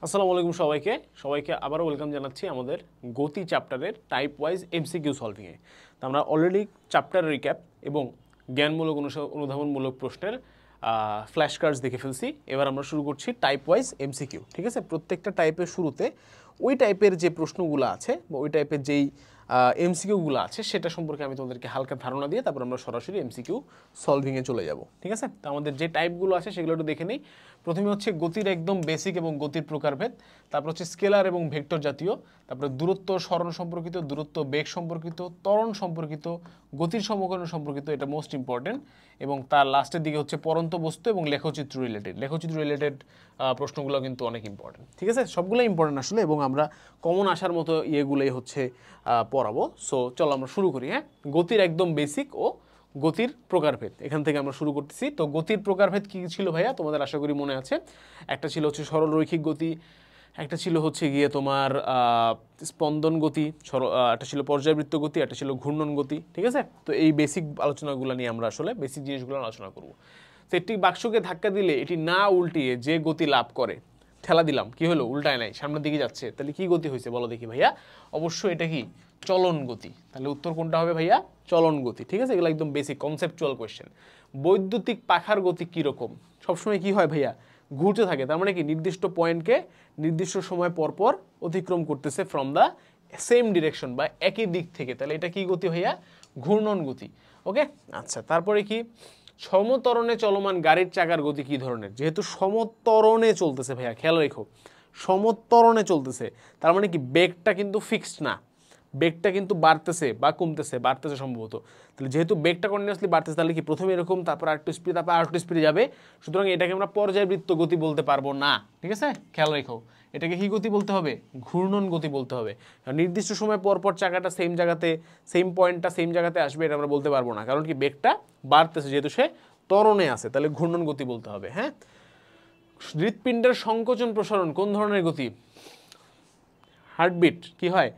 আসসালামু আলাইকুম সবাইকে আবারও ওয়েলকাম জানাচ্ছি আমাদের গতি চ্যাপ্টারের টাইপ ওয়াইজ এমসিকিউ সলভিংয়ে। তো আমরা অলরেডি চ্যাপ্টার রিক্যাপ এবং জ্ঞানমূলক অনুধাবনমূলক প্রশ্নের ফ্ল্যাশ কার্ডস দেখে ফেলছি। এবার আমরা শুরু করছি টাইপ ওয়াইজ এমসিকিউ। ঠিক আছে, প্রত্যেকটা টাইপের শুরুতে ওই টাইপের যে প্রশ্নগুলো আছে বা ওই টাইপের যেই এমসিকিউগুলো আছে সেটা সম্পর্কে আমি তোমাদেরকে হালকা ধারণা দিয়ে তারপর আমরা সরাসরি এমসিকিউ সলভিংয়ে চলে যাব। ঠিক আছে, তো আমাদের যে টাইপগুলো আছে সেগুলো একটু দেখে নিই। প্রথমে হচ্ছে গতির একদম বেসিক এবং গতির প্রকারভেদ, তারপর হচ্ছে স্কেলার এবং ভেক্টর জাতীয়, তারপরে দূরত্ব সরণ সম্পর্কিত, দূরত্ব বেগ সম্পর্কিত, ত্বরণ সম্পর্কিত, গতির সমীকরণ সম্পর্কিত, এটা মোস্ট ইম্পর্টেন্ট। এবং তার লাস্টের দিকে হচ্ছে পরন্ত বস্তু এবং লেখচিত্র রিলেটেড প্রশ্নগুলো কিন্তু অনেক ইম্পর্টেন্ট। ঠিক আছে, সবগুলো ইম্পর্টেন্ট আসলে, এবং আমরা কমন আসার মতো ইয়েগুলোই হচ্ছে পড়াবো। সো চলো আমরা শুরু করি। হ্যাঁ, গতির একদম বেসিক ও গতির প্রকারভেদ এখান থেকে আমরা শুরু করতেছি। তো গতির প্রকারভেদ কী ছিল ভাইয়া, তোমাদের আশা করি মনে আছে। একটা ছিল হচ্ছে সরল রৈখিক গতি, একটা ছিল হচ্ছে গিয়ে তোমার স্পন্দন গতি, একটা ছিল পর্যায়বৃত্ত গতি, একটা ছিল ঘূর্ণন গতি। ঠিক আছে, তো এই বেসিক আলোচনাগুলো নিয়ে আমরা আসলে বেসিক জিনিসগুলো আলোচনা করব। তো একটি বাক্সকে ধাক্কা দিলে এটি না উল্টিয়ে যে গতি লাভ করে, ঠেলা দিলাম, কি হলো, উল্টায় নাই, সামনের দিকে যাচ্ছে, তাহলে কি গতি হয়েছে বলো দেখি ভাইয়া। অবশ্যই এটা কি চলন গতি। তাহলে উত্তর কোনটা হবে ভাইয়া? চলন গতি। ঠিক আছে, এগুলো একদম বেসিক কনসেপচুয়াল কোয়েশ্চেন। বৈদ্যুতিক পাখার গতি কীরকম? সবসময় কি হয় ভাইয়া? ঘুরতে থাকে। তার মানে কি নির্দিষ্ট পয়েন্টকে নির্দিষ্ট সময় পরপর অতিক্রম করতেছে ফ্রম দ্য সেম ডিরেকশন বা একই দিক থেকে। তাহলে এটা কি গতি ভাইয়া? ঘূর্ণন গতি। ওকে, আচ্ছা, তারপরে কি সমত্বরণে চলমান গাড়ির চাকার গতি কী ধরনের? যেহেতু সমত্বরণে চলতেছে ভাইয়া, খেয়াল রেখো, সমত্বরণে চলতেছে, তার মানে কি বেগটা কিন্তু ফিক্সড না, বেগটা কিন্তু বাড়তেছে বা কমতেছে, বাড়তেছে সম্ভবত। তাহলে যেহেতু বেগটা কন্টিনিউয়াসলি বাড়তেছে, তাহলে কি প্রথমে এরকম, তারপর আরেকটু স্পিড, তারপর আরেকটু স্পিডে যাবে। সুতরাং এটাকে আমরা পর্যায়বৃত্ত গতি বলতে পারবো না। ঠিক আছে, খেয়াল রেখো, এটাকে কি গতি বলতে হবে? ঘূর্ণন গতি বলতে হবে। নির্দিষ্ট সময় পরপর চাকাটা সেম জায়গাতে, সেম পয়েন্টটা সেম জায়গাতে আসবে, এটা আমরা বলতে পারবো না, কারণ কি বেগটা বাড়তেছে, যেহেতু সে ত্বরণে আছে, তাহলে ঘূর্ণন গতি বলতে হবে। হ্যাঁ, হৃৎপিণ্ডের সংকোচন প্রসারণ কোন ধরনের গতি? হার্টবিট কি হয়?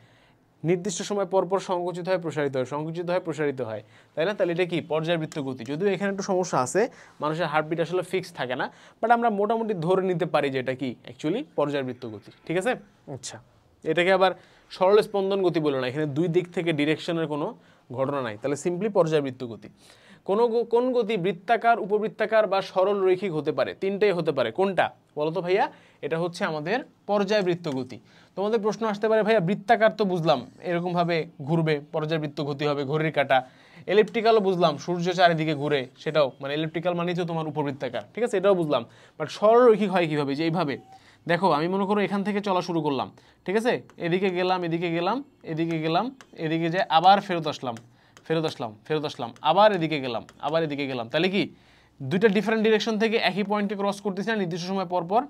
নির্দিষ্ট সময় পরপর সংকুচিত হয়, প্রসারিত হয়, সংকুচিত হয়, প্রসারিত হয়, তাই না? তাহলে এটা কি পর্যায়বৃত্ত গতি। যদিও এখানে একটু সমস্যা আছে, মানুষের হার্টবিট আসলে ফিক্স থাকে না, বাট আমরা মোটামুটি ধরে নিতে পারি যে এটা কি অ্যাকচুয়ালি পর্যায়বৃত্ত গতি। ঠিক আছে, আচ্ছা, এটাকে আবার সরল স্পন্দন গতি বলে না, এখানে দুই দিক থেকে ডিরেকশনের কোনো ঘটনা নাই, তাহলে সিম্পলি পর্যায়বৃত্ত গতি। কোন গতি বৃত্তাকার, উপবৃত্তাকার বা সরল রৈখিক হতে পারে? তিনটেই হতে পারে। কোনটা বলো তো ভাইয়া? এটা হচ্ছে আমাদের পর্যায়বৃত্ত গতি। তোমাদের প্রশ্ন আসতে পারে ভাইয়া বৃত্তাকার তো বুঝলাম এরকমভাবে ঘুরবে, পর্যায়বৃত্ত গতি হবে, ঘড়ির কাঁটা। এলিপ্টিক্যালও বুঝলাম, সূর্য চারিদিকে ঘুরে, সেটাও মানে এলিপ্টিক্যাল মানেই তো তোমার উপবৃত্তাকার। ঠিক আছে, এটাও বুঝলাম, বাট সরল রৈখিক হয় কীভাবে? যে এইভাবে দেখো, আমি মনে করো এখান থেকে চলা শুরু করলাম, ঠিক আছে, এদিকে গেলাম, এদিকে গেলাম, এদিকে গেলাম, এদিকে যে আবার ফেরত আসলাম, আবার এদিকে গেলাম, আবার এদিকে গেলাম, তাহলে কি দুইটা ডিফারেন্ট ডিরেকশন থেকে একই পয়েন্টকে ক্রস করতেছি না, নির্দিষ্ট সময় পর পর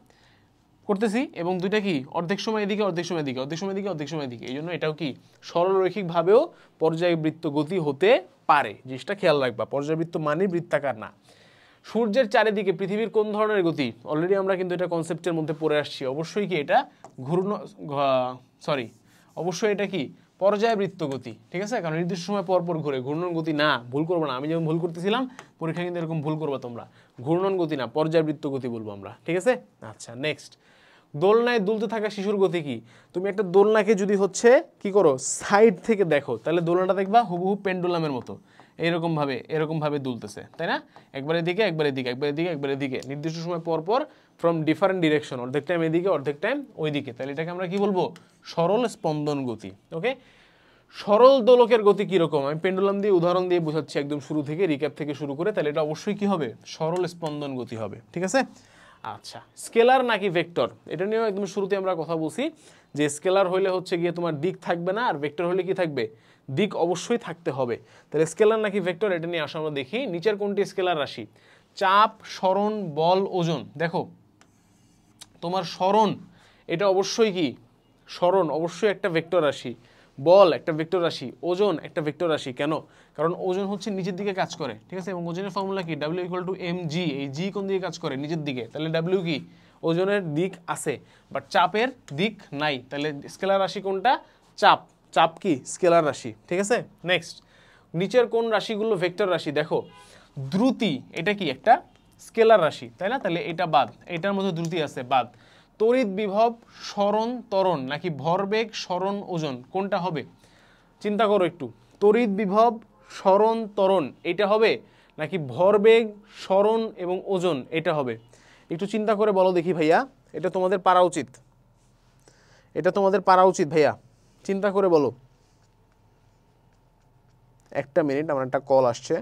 করতেছি, এবং দুইটা কি অর্ধেক সময় এদিকে, অর্ধেক সময় এদিকে, অর্ধেক সময় এদিকে, অর্ধেক সময় এদিকে। এই জন্য এটাও কি সরল রৈখিকভাবেও পর্যায়বৃত্ত গতি হতে পারে। জিনিসটা খেয়াল রাখবা, পর্যায়বৃত্ত মানে বৃত্তাকার না। সূর্যের চারিদিকে পৃথিবীর কোন ধরনের গতি? অলরেডি আমরা কিন্তু এটা কনসেপ্টের মধ্যে পড়ে আসছি। অবশ্যই কি এটা অবশ্যই এটা কি পর্যায়বৃত্ত গতি। ঠিক আছে, কারণ নির্দিষ্ট সময় পরপর ঘুরে, ঘূর্ণন গতি না, ভুল করবো না। আমি যেমন ভুল করতেছিলাম, পরীক্ষা কিন্তু এরকম ভুল করবো তোমরা, ঘূর্ণন গতি না, পর্যায়বৃত্ত গতি বলবো আমরা। ঠিক আছে, আচ্ছা, নেক্সট, দোলনায় দুলতে থাকা শিশুর গতি কি? তুমি একটা দোলনাকে যদি হচ্ছে কি করো, সাইড থেকে দেখো, তাহলে দোলনাটা দেখবা হুবহু পেন্ডুলামের মতো এরকম ভাবে দুলতেছে, তাই না? একবার এদিকে, একবার এদিকে, একবার এদিকে, একবার এদিকে, নির্দিষ্ট সময় পরপর ফ্রম ডিফারেন্ট ডিরেকশন, অর্ধেক টাইম এদিকে, অর্ধেক টাইম ওইদিকে। তাহলে এটাকে আমরা কি বলবো? সরল স্পন্দন গতি। ওকে, সরল দোলকের গতি কীরকম? আমি পেন্ডুলাম দিয়ে উদাহরণ দিয়ে বোঝাচ্ছি একদম শুরু থেকে, রিক্যাপ থেকে শুরু করে। তাহলে এটা অবশ্যই কি হবে? সরল স্পন্দন গতি হবে। ঠিক আছে, আচ্ছা, স্কেলার নাকি ভেক্টর, এটা নিয়েও একদম শুরুতে আমরা কথা বলছি যে স্কেলার হইলে হচ্ছে গিয়ে তোমার দিক থাকবে না, আর ভেক্টর হলে কি থাকবে? দিক অবশ্যই থাকতে হবে। তাহলে স্কেলার নাকি ভেক্টর, এটা নিয়ে আসা আমরা দেখি। নিচের কোনটি স্কেলার রাশি? চাপ, সরণ, বল, ওজন। দেখো তোমার সরণ, এটা অবশ্যই কি সরণ, অবশ্যই একটা ভেক্টর রাশি। বল একটা ভেক্টর রাশি, ওজন একটা ভেক্টর রাশি। কেন? কারণ ওজন হচ্ছে নিচের দিকে কাজ করে। ঠিক আছে, এবং ওজনের ফর্মুলা কি? W = mg। এই জি কোন দিকে কাজ করে? নিচের দিকে। তাহলে W কি? ওজনের দিক আছে, বাট চাপের দিক নাই। তাহলে স্কেলার রাশি কোনটা? চাপ। চাপ কি স্কেলার রাশি। ঠিক আছে, নেক্সট, নিচের কোন রাশিগুলো ভেক্টর রাশি? দেখো দ্রুতি, এটা কি একটা স্কেলার রাশি, তাই না? তাহলে এটা বাদ, এটার মধ্যে দ্রুতি আছে বাদ। তড়িৎ বিভব সরণ ত্বরণ নাকি ভরবেগ সরণ ওজন কোনটা হবে? চিন্তা করো একটু, তড়িৎ বিভব সরণ ত্বরণ এটা হবে নাকি ভরবেগ সরণ এবং ওজন এটা হবে? একটু চিন্তা করে বলো দেখি ভাইয়া, এটা তোমাদের পারা উচিত, এটা তোমাদের পারা উচিত ভাইয়া, চিন্তা করে বলো। একটা মিনিট, আমার একটা কল আসছে।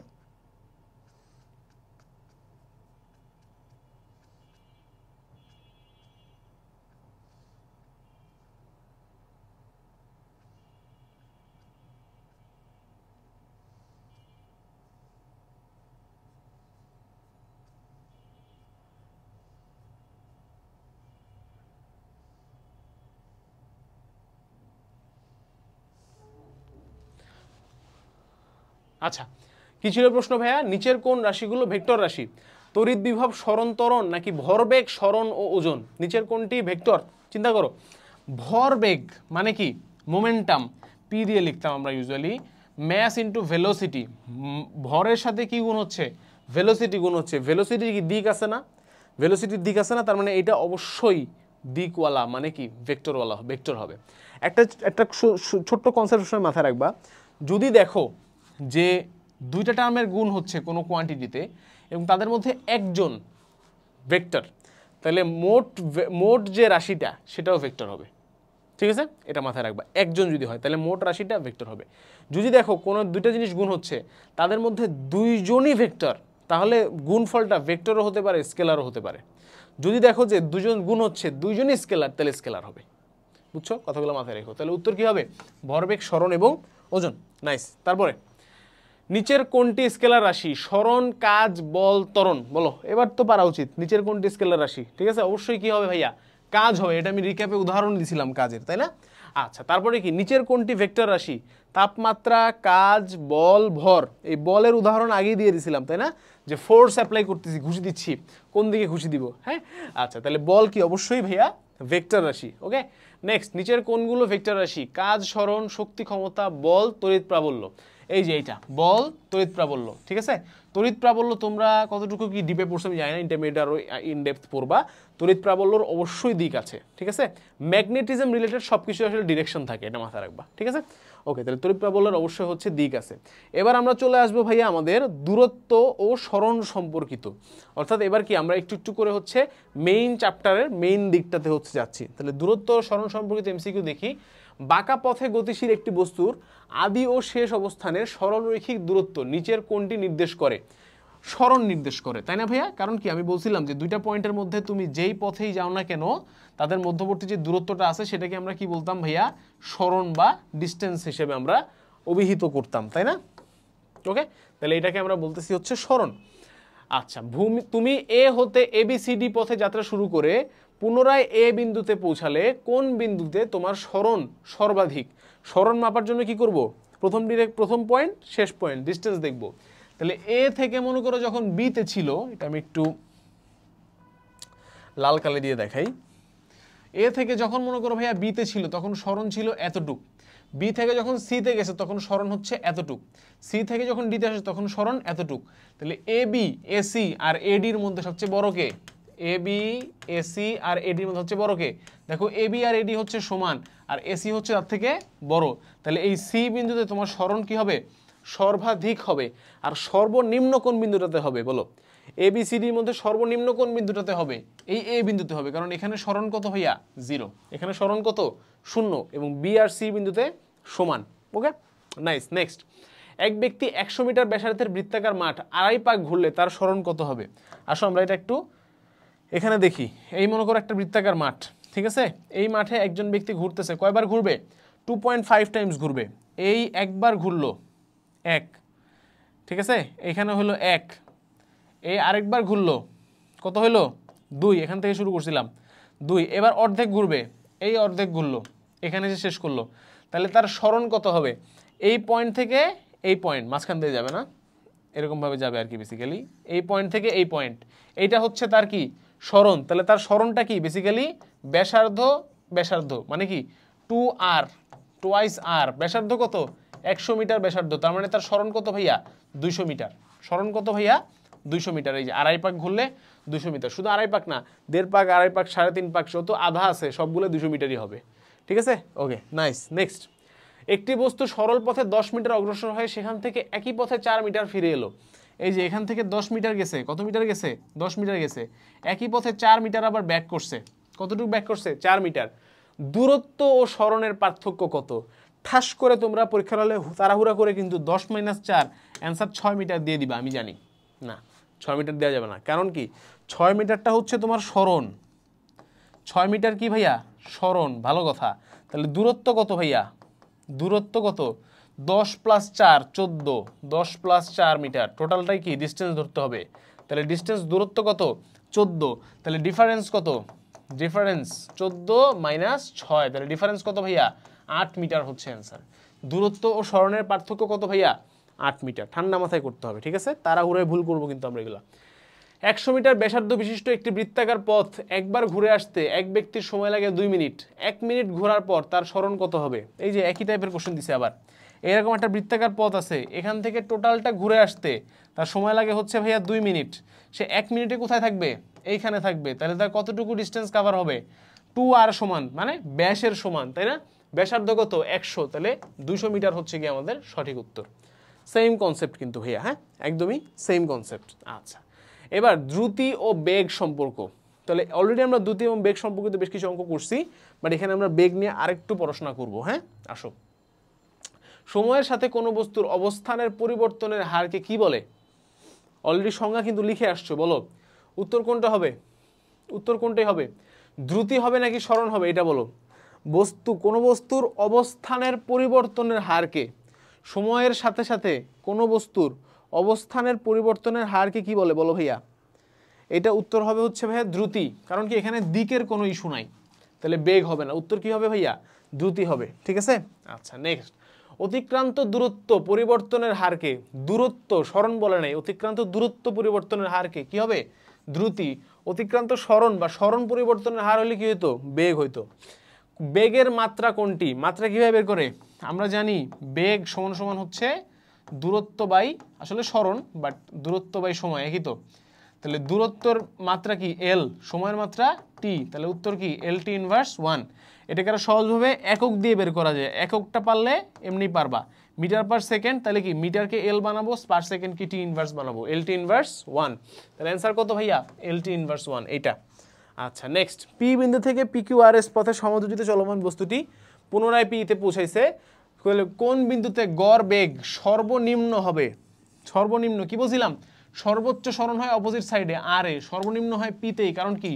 আচ্ছা, কি ছিল প্রশ্ন ভাইয়া? নিচের কোন রাশিগুলো ভেক্টর রাশি? তড়িৎ বিভব সরণ ত্বরণ নাকি ভরবেগ সরণ ও ওজন? নিচের কোনটি ভেক্টর? চিন্তা করো। ভরবেগ মানে কি? মোমেন্টাম, পি দিয়ে লিখতাম আমরা ইউজুয়ালি। ম্যাস ইন্টু ভেলোসিটি, ভরের সাথে কি গুণ হচ্ছে? ভেলোসিটি গুণ হচ্ছে। ভেলোসিটির কি দিক আছে না? ভেলোসিটির দিক আছে না, তার মানে এটা অবশ্যই দিকওয়ালা, মানে কি ভেক্টরওয়ালা, ভেক্টর হবে। একটা একটা ছোট্ট কনসেপ্ট সময় মাথায় রাখবা, যদি দেখো যে দুইটা টার্মের গুণ হচ্ছে কোনো কোয়ান্টিটিতে এবং তাদের মধ্যে একজন ভেক্টর, তাহলে মোট যে রাশিটা সেটাও ভেক্টর হবে। ঠিক আছে, এটা মাথায় রাখবা। একজন যদি হয় তাহলে মোট রাশিটা ভেক্টর হবে। যদি দেখো কোনো দুইটা জিনিস গুণ হচ্ছে, তাদের মধ্যে দুইজনই ভেক্টর, তাহলে গুণফলটা ভেক্টরও হতে পারে, স্কেলারও হতে পারে। যদি দেখো যে দুজন গুণ হচ্ছে, দুইজনই স্কেলার, তাহলে স্কেলার হবে। বুঝছো? কথাগুলো মাথায় রেখো। তাহলে উত্তর কি হবে? ভরবেগ সরণ এবং ওজন। নাইস। তারপরে নিচের কোনটি স্কেলার রাশি? সরণ, কাজ, বল, ত্বরণ। বলো, এবার তো পারা উচিত। নিচের কোনটি স্কেলার রাশি? ঠিক আছে, অবশ্যই কি হবে ভাইয়া? কাজ হবে। এটা আমি রিক্যাপে উদাহরণ দিয়েছিলাম কাজের, তাই না? আচ্ছা, তারপরে কি নিচের কোনটি ভেক্টর রাশি? তাপমাত্রা, কাজ, বল, ভর। এই বলের উদাহরণ আগেই দিয়ে দিয়েছিলাম, তাই না? যে ফোর্স অ্যাপ্লাই করতেছি, ঘুষি দিচ্ছি, কোন দিকে ঘুষি দিব? হ্যাঁ, আচ্ছা, তাহলে বল কি? অবশ্যই ভাইয়া ভেক্টর রাশি। ওকে, নেক্সট, নিচের কোনগুলো ভেক্টর রাশি? কাজ, সরণ, শক্তি, ক্ষমতা, বল, তড়িৎ প্রাবল্য। এই যে এইটা বল, তড়িৎ প্রাবল্য। ঠিক আছে, তড়িৎ প্রাবল্য তোমরা কতটুকু কি ডিপে পড়ছো আমি জানি না, ইন্টারমিডিয়েট আরও ইনডেপথ পড়বা। তড়িৎ প্রাবল্যর অবশ্যই দিক আছে। ঠিক আছে, ম্যাগনেটিজম রিলেটেড সব কিছু আসলে ডিরেকশন থাকে, এটা মাথায় রাখবা। ঠিক আছে, ওকে, তাহলে তড়িৎ প্রাবল্যর অবশ্যই হচ্ছে দিক আছে। এবার আমরা চলে আসবো ভাইয়া আমাদের দূরত্ব ও সরণ সম্পর্কিত। অর্থাৎ এবার কি আমরা একটু একটু করে হচ্ছে মেইন চ্যাপ্টারের মেইন দিকটাতে হচ্ছে যাচ্ছি। তাহলে দূরত্ব ও সরণ সম্পর্কিত এমসিকিউ দেখি। বাঁকা পথে গতিশীল একটি বস্তুর আদি ও শেষ অবস্থানের সরলরৈখিক দূরত্ব নিচের কোনটি নির্দেশ করে? সরণ নির্দেশ করে, তাই না ভাইয়া? কারণ কি আমি বলছিলাম যে দুইটা পয়েন্টের মধ্যে তুমি যেই পথেই যাও না কেন, তাদের মধ্যবর্তী যে দূরত্বটা আছে সেটাকে আমরা কি বলতাম ভাইয়া? সরণ বা ডিস্টেন্স হিসেবে আমরা অভিহিত করতাম, তাই না? ওকে, তাহলে এটাকে আমরা বলতেছি হচ্ছে সরণ। আচ্ছা, তুমি এ হতে ABCD পথে যাত্রা শুরু করে পুনরায় এ বিন্দুতে পৌঁছালে কোন বিন্দুতে তোমার সরণ সর্বাধিক? সরণ মাপার জন্য কি করব? প্রথম পয়েন্ট, শেষ পয়েন্ট, ডিস্টেন্স দেখব। তাহলে এ থেকে মনে করো যখন বিতে ছিল, এটা আমি একটু লাল কালি দিয়ে দেখাই। এ থেকে যখন মনে করো ভাইয়া বিতে ছিল, তখন সরণ ছিল এতটুক। বি থেকে যখন সিতে গেছে তখন সরণ হচ্ছে এতটুক। সি থেকে যখন ডিতে আসে তখন সরণ এতটুক। তাহলে AB, AC আর ADর মধ্যে সবচেয়ে বড় কে? AB, AC আর ADর মধ্যে হচ্ছে বড় কে? দেখো AB আর AD হচ্ছে সমান, আর AC হচ্ছে তার থেকে বড়। তাহলে এই সি বিন্দুতে তোমার সরণ কি হবে? সর্বাধিক হবে। আর সর্বনিম্ন কোন বিন্দুটাতে হবে বলো? ABCDর মধ্যে সর্বনিম্ন কোন বিন্দুটাতে হবে? এই এ বিন্দুতে হবে, কারণ এখানে সরণ কত ভাইয়া? 0। এখানে সরণ কত? 0, এবং বি আর সি বিন্দুতে সমান। ওকে, নাইস। নেক্সট, এক ব্যক্তি 100 মিটার ব্যাসার্ধের বৃত্তাকার মাঠ আড়াই পাক ঘুরলে তার সরণ কত হবে? আসো আমরা এটা একটু এখানে দেখি। এই মনে করো একটা বৃত্তাকার মাঠ, ঠিক আছে? এই মাঠে একজন ব্যক্তি ঘুরতেছে, কয়বার ঘুরবে? 2.5 টাইমস ঘুরবে। এই একবার ঘুরলো 1, ঠিক আছে? এখানে হলো 1, এই আরেকবার ঘুরলো, কত হলো? 2, এখান থেকে শুরু করছিলাম 2। এবার অর্ধেক ঘুরবে, এই অর্ধেক ঘুরলো, এখানে যে শেষ করলো। তাহলে তার সরণ কত হবে? এই পয়েন্ট থেকে এই পয়েন্ট, মাঝখান দিয়ে যাবে না, এরকমভাবে যাবে আর কি বেসিক্যালি। এই পয়েন্ট থেকে এই পয়েন্ট, এইটা হচ্ছে তার কি? সরণ। তাহলে তার সরণটা কি? বেসিক্যালি ব্যাসার্ধ, ব্যাসার্ধ মানে কি 2r, টোয়াইস r। ব্যাসার্ধ কত? 100 মিটার ব্যাসার্ধ, তার মানে তার সরণ কত ভাইয়া? 200 মিটার। সরণ কত ভাইয়া? 200 মিটার। এই যে আড়াই পাক ঘুরলে 200 মিটার, শুধু আড়াই পাক না, 1.5 পাক, আড়াই পাক, 3.5 পাক, যত আধা আছে সবগুলো 200 মিটারই হবে। ঠিক আছে, ওকে নাইস। নেক্সট, একটি বস্তু সরল পথে 10 মিটার অগ্রসর হয়ে সেখান থেকে একই পথে 4 মিটার ফিরে এলো। এই যে এখান থেকে 10 মিটার গেছে, কত মিটার গেছে? 10 মিটার গেছে, একই পথে 4 মিটার আবার ব্যাক করছে। কতটুকু ব্যাক করছে? 4 মিটার। দূরত্ব ও সরণের পার্থক্য কত? ঠাস করে তোমরা পরীক্ষার হলে তাড়াহুড়া করে কিন্তু 10 - 4 অ্যান্সার 6 মিটার দিয়ে দিবা, আমি জানি না 6 মিটার দেওয়া যাবে না। কারণ কি, 6 মিটারটা হচ্ছে তোমার সরণ। 6 মিটার কি ভাইয়া? সরণ। ভালো কথা। তাহলে দূরত্ব কত ভাইয়া? দূরত্ব কত? 10 + 4 14, 10 + 4 মিটার, টোটালটাই কি ডিস্টেন্স ধরতে হবে। তাহলে ডিস্টেন্স দূরত্ব কত? 14। তাহলে ডিফারেন্স কত? ডিফারেন্স 14 - 6, তাহলে ডিফারেন্স কত ভাইয়া? 8 মিটার হচ্ছে অ্যান্সার। দূরত্ব ও সরণের পার্থক্য কত ভাইয়া? 8 মিটার। ঠান্ডা মাথায় করতে হবে, ঠিক আছে? তাড়াহুড়োয় ভুল করবো কিন্তু আমরা এগুলো। 100 মিটার ব্যাসার্ধ বিশিষ্ট একটি বৃত্তাকার পথ একবার ঘুরে আসতে এক ব্যক্তির সময় লাগে 2 মিনিট। 1 মিনিট ঘোরার পর তার সরণ কত হবে? এই যে একই টাইপের কোশ্চেন দিছে আবার। এরকম একটা বৃত্তাকার পথ আছে, এখান থেকে টোটালটা ঘুরে আসতে তার সময় লাগে হচ্ছে ভাইয়া 2 মিনিট। সে 1 মিনিটে কোথায় থাকবে? এইখানে থাকবে। তাহলে তার কতটুকু ডিস্টেন্স কভার হবে? 2r সমান, মানে ব্যাসের সমান, তাই না? ব্যাসার্ধ কত? 100, তাহলে 200 মিটার হচ্ছে কি আমাদের সঠিক উত্তর। সেম কনসেপ্ট কিন্তু ভাইয়া, হ্যাঁ একদমই সেম কনসেপ্ট। আচ্ছা, এবার দ্রুতি ও বেগ সম্পর্ক। তাহলে অলরেডি আমরা দ্রুতি এবং বেগ সম্পর্কিত বেশ কিছু অঙ্ক করছি, বাট এখানে আমরা বেগ নিয়ে আরেকটু পড়াশোনা করব। হ্যাঁ, আসো। সময়ের সাথে কোনো বস্তুর অবস্থানের পরিবর্তনের হারকে কি বলে? অলরেডি সংজ্ঞা কিন্তু লিখে আসছো, বলো উত্তর কোনটা হবে? উত্তর কোনটাই হবে? দ্রুতি হবে নাকি সরণ হবে, এটা বলো। কোনো বস্তুর অবস্থানের পরিবর্তনের হারকে, সময়ের সাথে সাথে কোনো বস্তুর অবস্থানের পরিবর্তনের হারকে কি বলে বলো ভাইয়া? এটা উত্তর হবে হচ্ছে ভাইয়া দ্রুতি। কারণ কি, এখানে দিকের কোনো ইস্যু নাই, তাহলে বেগ হবে না। উত্তর কি হবে ভাইয়া? দ্রুতি হবে। ঠিক আছে, আচ্ছা নেক্সট। অতিক্রান্ত দূরত্ব পরিবর্তনের হারকে, দূরত্ব সরণ বলে নাই, অতিক্রান্ত দূরত্ব পরিবর্তনের হারকে কি হবে? দ্রুতি। অতিক্রান্ত সরণ বা সরণ পরিবর্তনের হার হলে কি হইতো? বেগ হইতো। বেগের মাত্রা কোনটি? মাত্রা কিভাবে বের করে? আমরা জানি বেগ সমান সমান হচ্ছে দূরত্ব বাই আসলে সরণ, বাট দূরত্ব বাই সময় একই তো। তাহলে দূরত্বর মাত্রা কি? এল, সময়ের মাত্রা টি, তাহলে উত্তর কি? LT inverse 1। এটাকে আরো সহজভাবে একক দিয়ে বের করা যায়। এককটা পারলে এমনি পারবা। মিটার পার সেকেন্ড, তাহলে কি মিটারকে এল বানাবো, পার সেকেন্ড কি টি ইনভার্স বানাবো, LT ইনভার্স 1। তাহলে অ্যান্সার কত ভাইয়া? LT ইনভার্স 1, এইটা। আচ্ছা নেক্সট, পি বিন্দু থেকে PQRS পথে সমযোজিত চলমান বস্তুটি পুনরায় পিতে পৌঁছাইছে। কোন বিন্দুতে গড় বেগ সর্বনিম্ন হবে? সর্বনিম্ন কি বলছিলাম? সর্বোচ্চ সরণ হয় অপোজিট সাইডে আর এ, সর্বনিম্ন হয় পিতেই, কারণ কি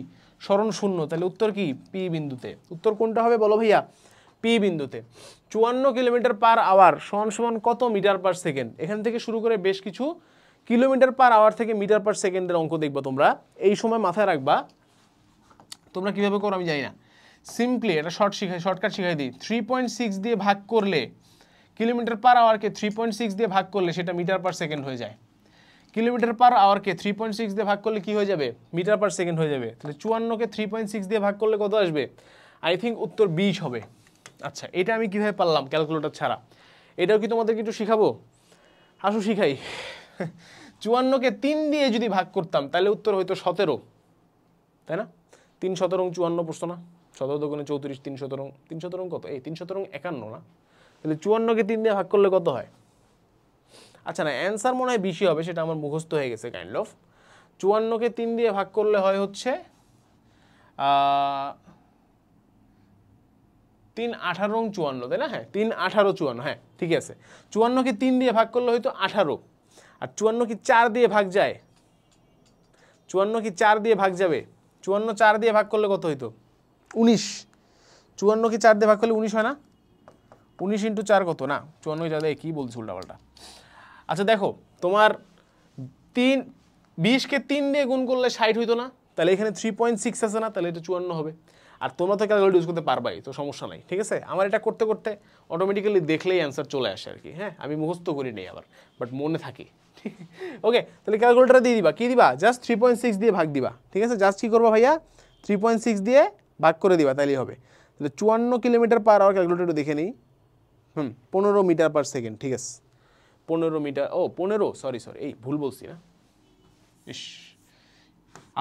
সরণ শূন্য। তাহলে উত্তর কি? পি বিন্দুতে। উত্তর কোনটা হবে বলো ভাইয়া? পি বিন্দুতে। 54 কিলোমিটার/আওয়ার সমান সমান কত মিটার পার সেকেন্ড? এখান থেকে শুরু করে বেশ কিছু কিলোমিটার/আওয়ার থেকে মিটার পার সেকেন্ডের অঙ্ক দেখবা তোমরা। এই সময় মাথায় রাখবা, তোমরা কিভাবে করো আমি জানি না, সিম্পলি এটা শর্টকাট শিখাই দিই। 3.6 দিয়ে ভাগ করলে, কিলোমিটার/আওয়ারকে 3.6 দিয়ে ভাগ করলে সেটা মিটার পার সেকেন্ড হয়ে যায়। কিলোমিটার/আওয়ারকে 3.6 দিয়ে ভাগ করলে কি হয়ে যাবে? মিটার পার সেকেন্ড হয়ে যাবে। তাহলে 54কে 3.6 দিয়ে ভাগ করলে কত আসবে? আই থিঙ্ক উত্তর 20 হবে। আচ্ছা, এটা আমি কিভাবে পারলাম ক্যালকুলেটর ছাড়া? এটাও কি তোমাদেরকে একটু শিখাবো? আসো শিখাই। 54কে 3 দিয়ে যদি ভাগ করতাম তাহলে উত্তর হয়তো 17, তাই না? 3 17 54 পড়ছো না? 17 দুগুণে 34, 3 17 3 17 কত? এই 3 17 51 না? তাহলে 54কে 3 দিয়ে ভাগ করলে কত হয়? আচ্ছা না, অ্যান্সার মনে হয় বেশি হবে, সেটা আমার মুখস্থ হয়ে গেছে কাইন্ড অফ। 54কে 3 দিয়ে ভাগ করলে হয় হচ্ছে 3 18 54, তাই না? হ্যাঁ 3 18 54, হ্যাঁ ঠিকই আছে। 54কে 3 দিয়ে ভাগ করলে হয়তো 18, আর 54 কি 4 দিয়ে ভাগ যায়? 54 কি 4 দিয়ে ভাগ যাবে? 54 4 দিয়ে ভাগ করলে কত হইতো? 19। 54 কি 4 দিয়ে ভাগ করলে 19 হয় না? 19 × 4 কত? না 54 4 দিয়ে কি বলছি উল্টাপাল্টা। আচ্ছা দেখো, তোমার 20কে 3 দিয়ে গুণ করলে 60 হইতো না? তাহলে এখানে 3.6 আছে না? তাহলে এটা 54 হবে। আর তোমরা তো ক্যালকুলেটর ইউজ করতে পারবাই, তো সমস্যা নাই, ঠিক আছে? আমার এটা করতে করতে অটোমেটিক্যালি দেখলেই অ্যান্সার চলে আসে আর কি। হ্যাঁ, আমি মুখস্থ করি নেই আবার, বাট মনে থাকে। ওকে, তাহলে ক্যালকুলেটরে দিয়ে দিবা, কি দিবা? জাস্ট 3.6 দিয়ে ভাগ দিবা, ঠিক আছে? জাস্ট কি করবা ভাইয়া? 3.6 দিয়ে ভাগ করে দিবা, তাইলেই হবে। তাহলে 54 কিলোমিটার/আওয়ার ক্যালকুলেটর দেখে নিই। 15 মিটার পার সেকেন্ড, ঠিক আছে? 15 মিটার, ও 15, সরি এই ভুল বলছি না? ইস,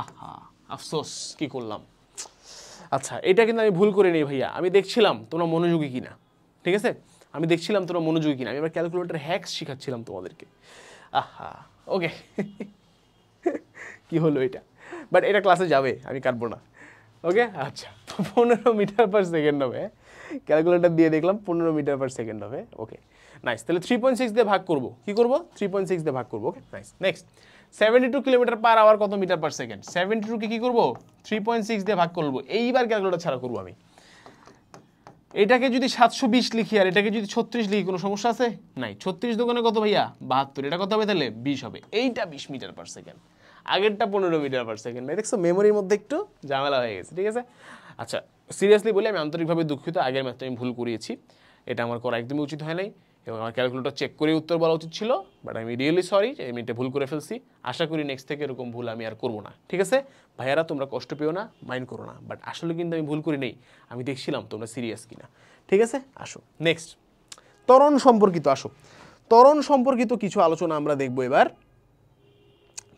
আহা আফসোস, কি করলাম। আচ্ছা, এটা কিন্তু আমি ভুল করে নিই ভাইয়া, আমি দেখছিলাম তোমরা মনোযোগী কিনা, ঠিক আছে, আমি দেখছিলাম তোমরা মনোযোগী কিনা, আমি এবার ক্যালকুলেটর হ্যাক্স শিখাচ্ছিলাম তোমাদেরকে। আহা, ওকে। কি হলো এটা, বাট এটা ক্লাসে যাবে, আমি কাটবো না। ওকে, আচ্ছা, 15 মিটার পার সেকেন্ড হবে, ক্যালকুলেটর দিয়ে দেখলাম 15 মিটার পার সেকেন্ড হবে। ওকে, নাইস। তাহলে 3.6 দিয়ে ভাগ করবো, কি করবো, 3.6 দিয়ে ভাগ করবো। Okay, nice. Next, 72 kilometre per hour কত মিটার পার সেকেন্ড? 72 কে কি করবো, 3.6 দিয়ে ভাগ করবো। এইবার ক্যালকুলেটর ছাড়া করবো আমি। এটাকে যদি 720 লিখি আর এটাকে যদি 36 লিখি, কোনো সমস্যা আছে? নাই। 36 দোকানে কত ভাইয়া, 72, এটা কত হবে তাহলে 20 হবে। এইটা 20 মিটার পার সেকেন্ড, আগেরটা 15 মিটার পার সেকেন্ড। দেখছো মেমোরির মধ্যে একটু ঝামেলা হয়ে গেছে, ঠিক আছে। আচ্ছা, সিরিয়াসলি বলি আমি আন্তরিকভাবে দুঃখিত, আগের ম্যাথটা আমি ভুল করিয়েছি, এটা আমার করা একদমই উচিত হয় নাই, এবং আমার ক্যালকুলেটর চেক করে উত্তর বলা উচিত ছিল, বাট আমি রিয়েলি সরি, আমি এটা ভুল করে ফেলছি। আশা করি নেক্সট থেকে এরকম ভুল আমি আর করবো না, ঠিক আছে ভাইয়ারা, তোমরা কষ্ট পেও না, মাইন্ড করো না, বাট আসলে কিন্তু আমি ভুল করি নেই, আমি দেখছিলাম তোমরা সিরিয়াস কিনা, ঠিক আছে। আসো নেক্সট, ত্বরণ সম্পর্কিত, আসো ত্বরণ সম্পর্কিত কিছু আলোচনা আমরা দেখবো এবার,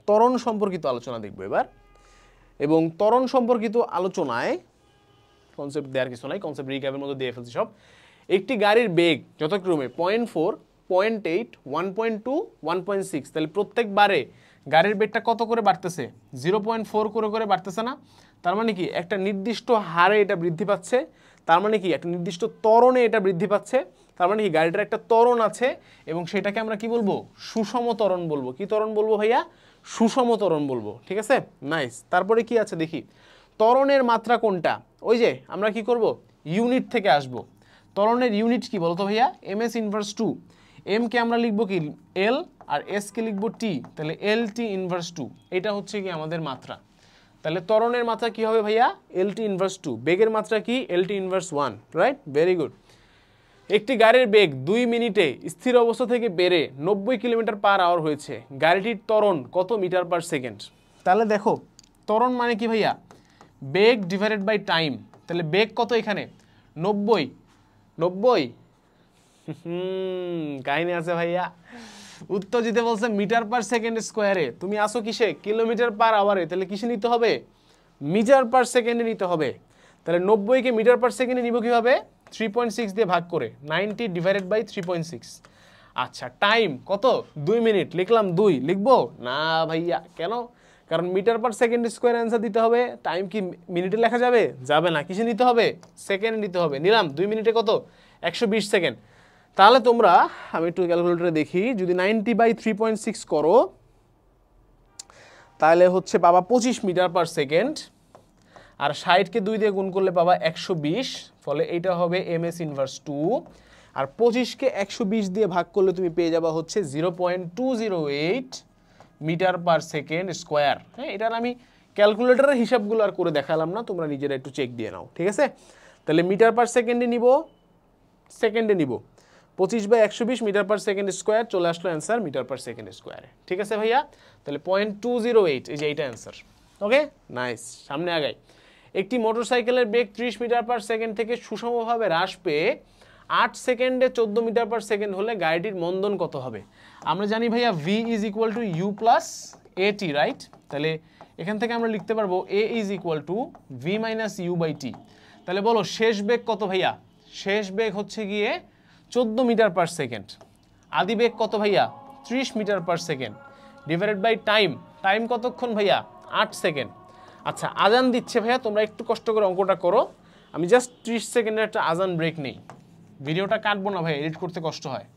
ত্বরণ সম্পর্কিত আলোচনা দেখবো এবার। এবং ত্বরণ সম্পর্কিত আলোচনায় কনসেপ্ট দেওয়ার কিছু নাই, কনসেপ্ট রিক্যাপের মধ্যে দিয়ে ফেলছি সব। একটি গাড়ির বেগ যথাক্রমে 0.4, 0.8, 1.2, 1.6, তাহলে প্রত্যেকবারে গাড়ির বেগটা কত করে বাড়তেছে, 0.4 করে করে বাড়তেছে না? তার মানে কি একটা নির্দিষ্ট হারে এটা বৃদ্ধি পাচ্ছে, তার মানে কি একটা নির্দিষ্ট ত্বরণে এটা বৃদ্ধি পাচ্ছে, তার মানে কি গাড়িটার একটা ত্বরণ আছে, এবং সেটাকে আমরা কি বলবো, সুষম ত্বরণ বলবো। কি ত্বরণ বলবো ভাইয়া, সুষম ত্বরণ বলবো, ঠিক আছে, নাইস। তারপরে কি আছে দেখি, ত্বরণের মাত্রা কোনটা, ওই যে আমরা কি করব, ইউনিট থেকে আসব। ত্বরণের ইউনিট কি বলতো ভাইয়া, ms ইনভার্স 2, m কে আমরা লিখবো কি l, আর s কে লিখবো t, তাহলে lt ইনভার্স 2, এটা হচ্ছে কি আমাদের মাত্রা। তাহলে ত্বরণের মাত্রা কি হবে ভাইয়া, lt ইনভার্স 2, বেগের মাত্রা কি lt inverse 1, right, very good. একটি গাড়ির বেগ 2 মিনিটে স্থির অবস্থা থেকে বেড়ে 90 কিলোমিটার পার আওয়ার হয়েছে, গাড়িটির ত্বরণ কত মিটার পার সেকেন্ড? তাহলে দেখো ত্বরণ মানে কি ভাইয়া, বেগ ডিভাইডেড বাই টাইম, তাহলে বেগ কত এখানে 90, 90, কাহিনী আছে ভাইয়া, উত্তর দিতে বলছে মিটার পার সেকেন্ড স্কোয়ারে, তুমি আসো কিসে, কিলোমিটার পার আওয়ারে, তাহলে কিসে নিতে হবে, মিটার পার সেকেন্ডে নিতে হবে। তাহলে 90 কে মিটার পার সেকেন্ডে নিব কিভাবে, 3.6 দিয়ে ভাগ করে, 90 ডিভাইডেড বাই 3.6। আচ্ছা, টাইম কত, 2 মিনিট, লিখলাম 2, লিখবো না ভাইয়া, কেন, কারণ metre per second square answer দিতে হবে, টাইম কি মিনিটে লেখা যাবে, যাবে না, কিসে নিতে হবে, সেকেন্ডে নিতে হবে। নিলাম 2 মিনিটে কত, 120 সেকেন্ড। তাহলে তোমরা, আমি একটু ক্যালকুলেটরে দেখি, যদি 90/3.6 করো তাহলে হচ্ছে পাবা 25 মিটার পার সেকেন্ড, আর 60কে 2 দিয়ে গুণ করলে পাবা 120, ফলে এইটা হবে ms ইনভার্স 2, আর 25কে 120 দিয়ে ভাগ করলে তুমি পেয়ে যাবা হচ্ছে 0.208 মিটার পার সেকেন্ড স্কোয়ার। হ্যাঁ, এটার আমি ক্যালকুলেটরের হিসাবগুলো আর করে দেখালাম না, তোমরা নিজেরা একটু চেক দিয়ে নাও, ঠিক আছে। তাহলে মিটার পার সেকেন্ডে নিব, সেকেন্ডে নিব, 25/120 মিটার পার সেকেন্ড স্কোয়ার, চলে আসলো অ্যান্সার মিটার পার সেকেন্ড স্কোয়ারে, ঠিক আছে ভাইয়া। তাহলে 0.208, এই যে এইটা অ্যান্সার। ওকে, নাইস, সামনে আগাই। একটি মোটরসাইকেলের বেগ 30 মিটার পার সেকেন্ড থেকে সুষমভাবে হ্রাস পেয়ে 8 সেকেন্ডে 14 মিটার পার সেকেন্ড হলে গাড়িটির মন্দন কত হবে? আমরা জানি ভাইয়া v is equal to you plus a t, right. তাহলে এখান থেকে আমরা লিখতে পারবো a is equal to v minus u by t. তাহলে বলো শেষ বেগ কত ভাইয়া, শেষ বেগ হচ্ছে গিয়ে 14 মিটার পার সেকেন্ড, আদি বেগ কত ভাইয়া 30 metre per second, divided by time, time কতক্ষণ ভাইয়া 8 সেকেন্ড। আচ্ছা, আজান দিচ্ছে ভাইয়া, তোমরা একটু কষ্ট করে অঙ্কটা করো, আমি জাস্ট 30 সেকেন্ডের একটা আজান ব্রেক নেই, ভিডিওটা কাটবো না ভাই, এডিট করতে কষ্ট হয়।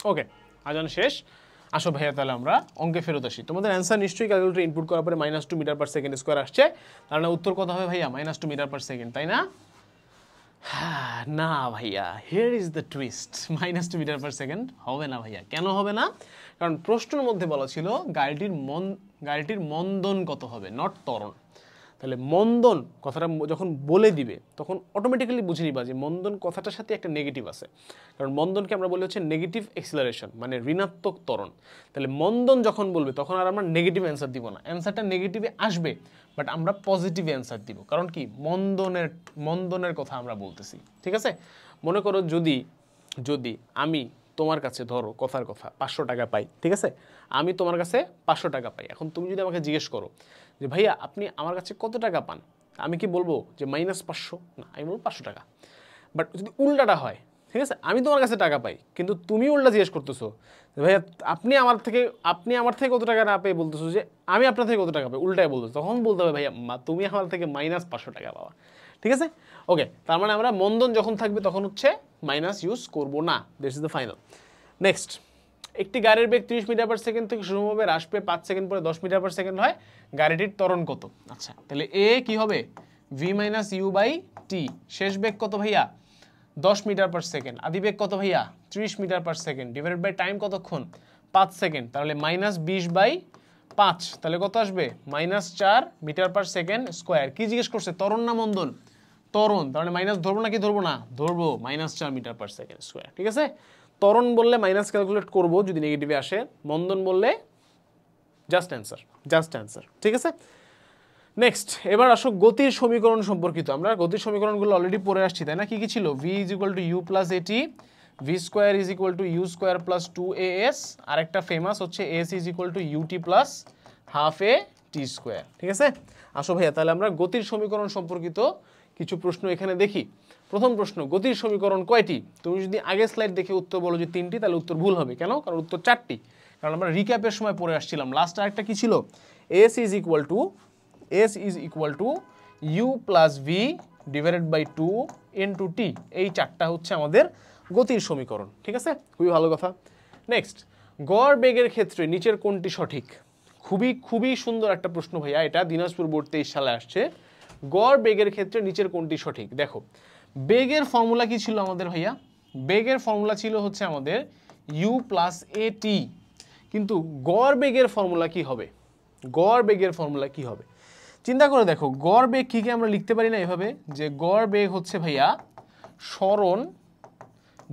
ওকে, আজান শেষ। আসো ভাইয়া তাহলে আমরা অঙ্কে ফেরত আসি। তোমাদের অ্যান্সার নিশ্চয়ই ক্যালকুলেটর ইনপুট করার পরে -2 মিটার পার সেকেন্ড স্কোয়ার আসছে, তার মানে উত্তর কত হবে ভাইয়া? -2 মিটার পার সেকেন্ড, তাই না? না ভাইয়া, here is the twist. -2 metre per second হবে না ভাইয়া। কেন হবে না? কারণ প্রশ্নের মধ্যে বলা ছিল গাড়িটির মন্দন কত হবে, নট ত্বরণ। তাহলে মন্দন কথাটা যখন বলে দিবে তখন অটোমেটিক্যালি বুঝে নিবা যে মন্দন কথাটার সাথে একটা নেগেটিভ আছে, কারণ মন্দনকে আমরা বলি হচ্ছে নেগেটিভ এক্সিলারেশন, মানে ঋণাত্মক ত্বরণ। তাহলে মন্দন যখন বলবে তখন আর আমরা নেগেটিভ অ্যান্সার দিব না, অ্যান্সারটা নেগেটিভে আসবে বাট আমরা পজিটিভ অ্যান্সার দিব। কারণ কি, মন্দনের কথা আমরা বলতেছি, ঠিক আছে? মনে করো যদি আমি তোমার কাছে, ধরো কথার কথা, 500 টাকা পাই, ঠিক আছে? আমি তোমার কাছে 500 টাকা পাই। এখন তুমি যদি আমাকে জিজ্ঞেস করো যে ভাইয়া আপনি আমার কাছে কত টাকা পান, আমি কি বলবো যে -500? না, আমি বলবো 500 টাকা। বাট যদি উল্টাটা হয়, ঠিক আছে, আমি তোমার কাছে টাকা পাই কিন্তু তুমি উল্টা জিজ্ঞেস করতেছো ভাইয়া আপনি আমার থেকে কত টাকা না পেয়ে বলতেছো যে আমি আপনার থেকে কত টাকা পাই, উল্টায় বলতেছো, তখন বলতে হবে ভাইয়া তুমি আমার থেকে -500 টাকা পাওয়া, ঠিক আছে? ওকে, তার মানে আমরা মন্দন যখন থাকবে তখন হচ্ছে মাইনাস ইউজ করবো না। This is the final. Next, একটি গাড়ির বেগ 30 মিটার পার সেকেন্ড থেকে শুরু হবে, হ্রাস পেয়ে 5 সেকেন্ড পরে 10 মিটার পার সেকেন্ড হয়, গাড়িটির ত্বরণ কত? আচ্ছা, তাহলে এ কি হবে? ভি মাইনাস ইউ বাই টি। শেষ বেগ কত ভাইয়া? 10 মিটার পার সেকেন্ড। আদি বেগ কত ভাইয়া? 30 metre per second. Divided by time কতক্ষণ? 5 সেকেন্ড। তাহলে -20/5, তাহলে কত আসবে? -4 মিটার পার সেকেন্ড স্কোয়ার। কি জিজ্ঞেস করছে, ত্বরণ না মন্দন? ত্বরণ। তাহলে মাইনাস ধরবো নাকি ধরবো না? ধরবো, -4 মিটার পার সেকেন্ড স্কোয়ার, ঠিক আছে? ত্বরণ বললে মাইনাস ক্যালকুলেট করবো যদি নেগেটিভে আসে, মন্দন বললে জাস্ট অ্যান্সার, ঠিক আছে? নেক্সট, এবার আসো গতির সমীকরণ সম্পর্কিত। আমরা গতির সমীকরণগুলো অলরেডি পড়ে আসছি, তাই না? কি কি ছিল? V is equal to you plus a t, v square is equal to you square plus 2as, আর একটা ফেমাস হচ্ছে s is equal to UT plus half A T square, ঠিক আছে? আসো ভাইয়া তাহলে আমরা গতির সমীকরণ সম্পর্কিত কিছু প্রশ্ন এখানে দেখি। প্রথম প্রশ্ন, গতির সমীকরণ কয়টি? তুমি যদি আগের স্লাইড দেখে উত্তর বলো যে 3টি, তাহলে উত্তর ভুল হবে। কেন? কারণ উত্তর 4টি। কারণ আমরা রিক্যাপের সময় পড়ে আসছিলাম। লাস্ট আরেকটা কি ছিল? S is equal to you plus V divided by 2 into T. এই 4টা হচ্ছে আমাদের গতির সমীকরণ, ঠিক আছে? খুবই ভালো কথা। নেক্সট, গড় বেগের ক্ষেত্রে নিচের কোনটি সঠিক? খুবই সুন্দর একটা প্রশ্ন ভাইয়া, এটা দিনাজপুর বোর্ড 23 সালে আসছে। গড় বেগের ক্ষেত্রে নিচের কোনটি সঠিক? দেখো, বেগের ফর্মুলা কি ছিল আমাদের ভাইয়া? বেগের ফর্মুলা ছিল হচ্ছে আমাদের ইউ প্লাস এ টি। কিন্তু গড় বেগের ফর্মুলা কি হবে? গড় বেগের ফর্মুলা কি হবে? চিন্তা করে দেখো, গড় বেগ কি আমরা লিখতে পারি না এভাবে, যে গড় বেগ হচ্ছে ভাইয়া সরণ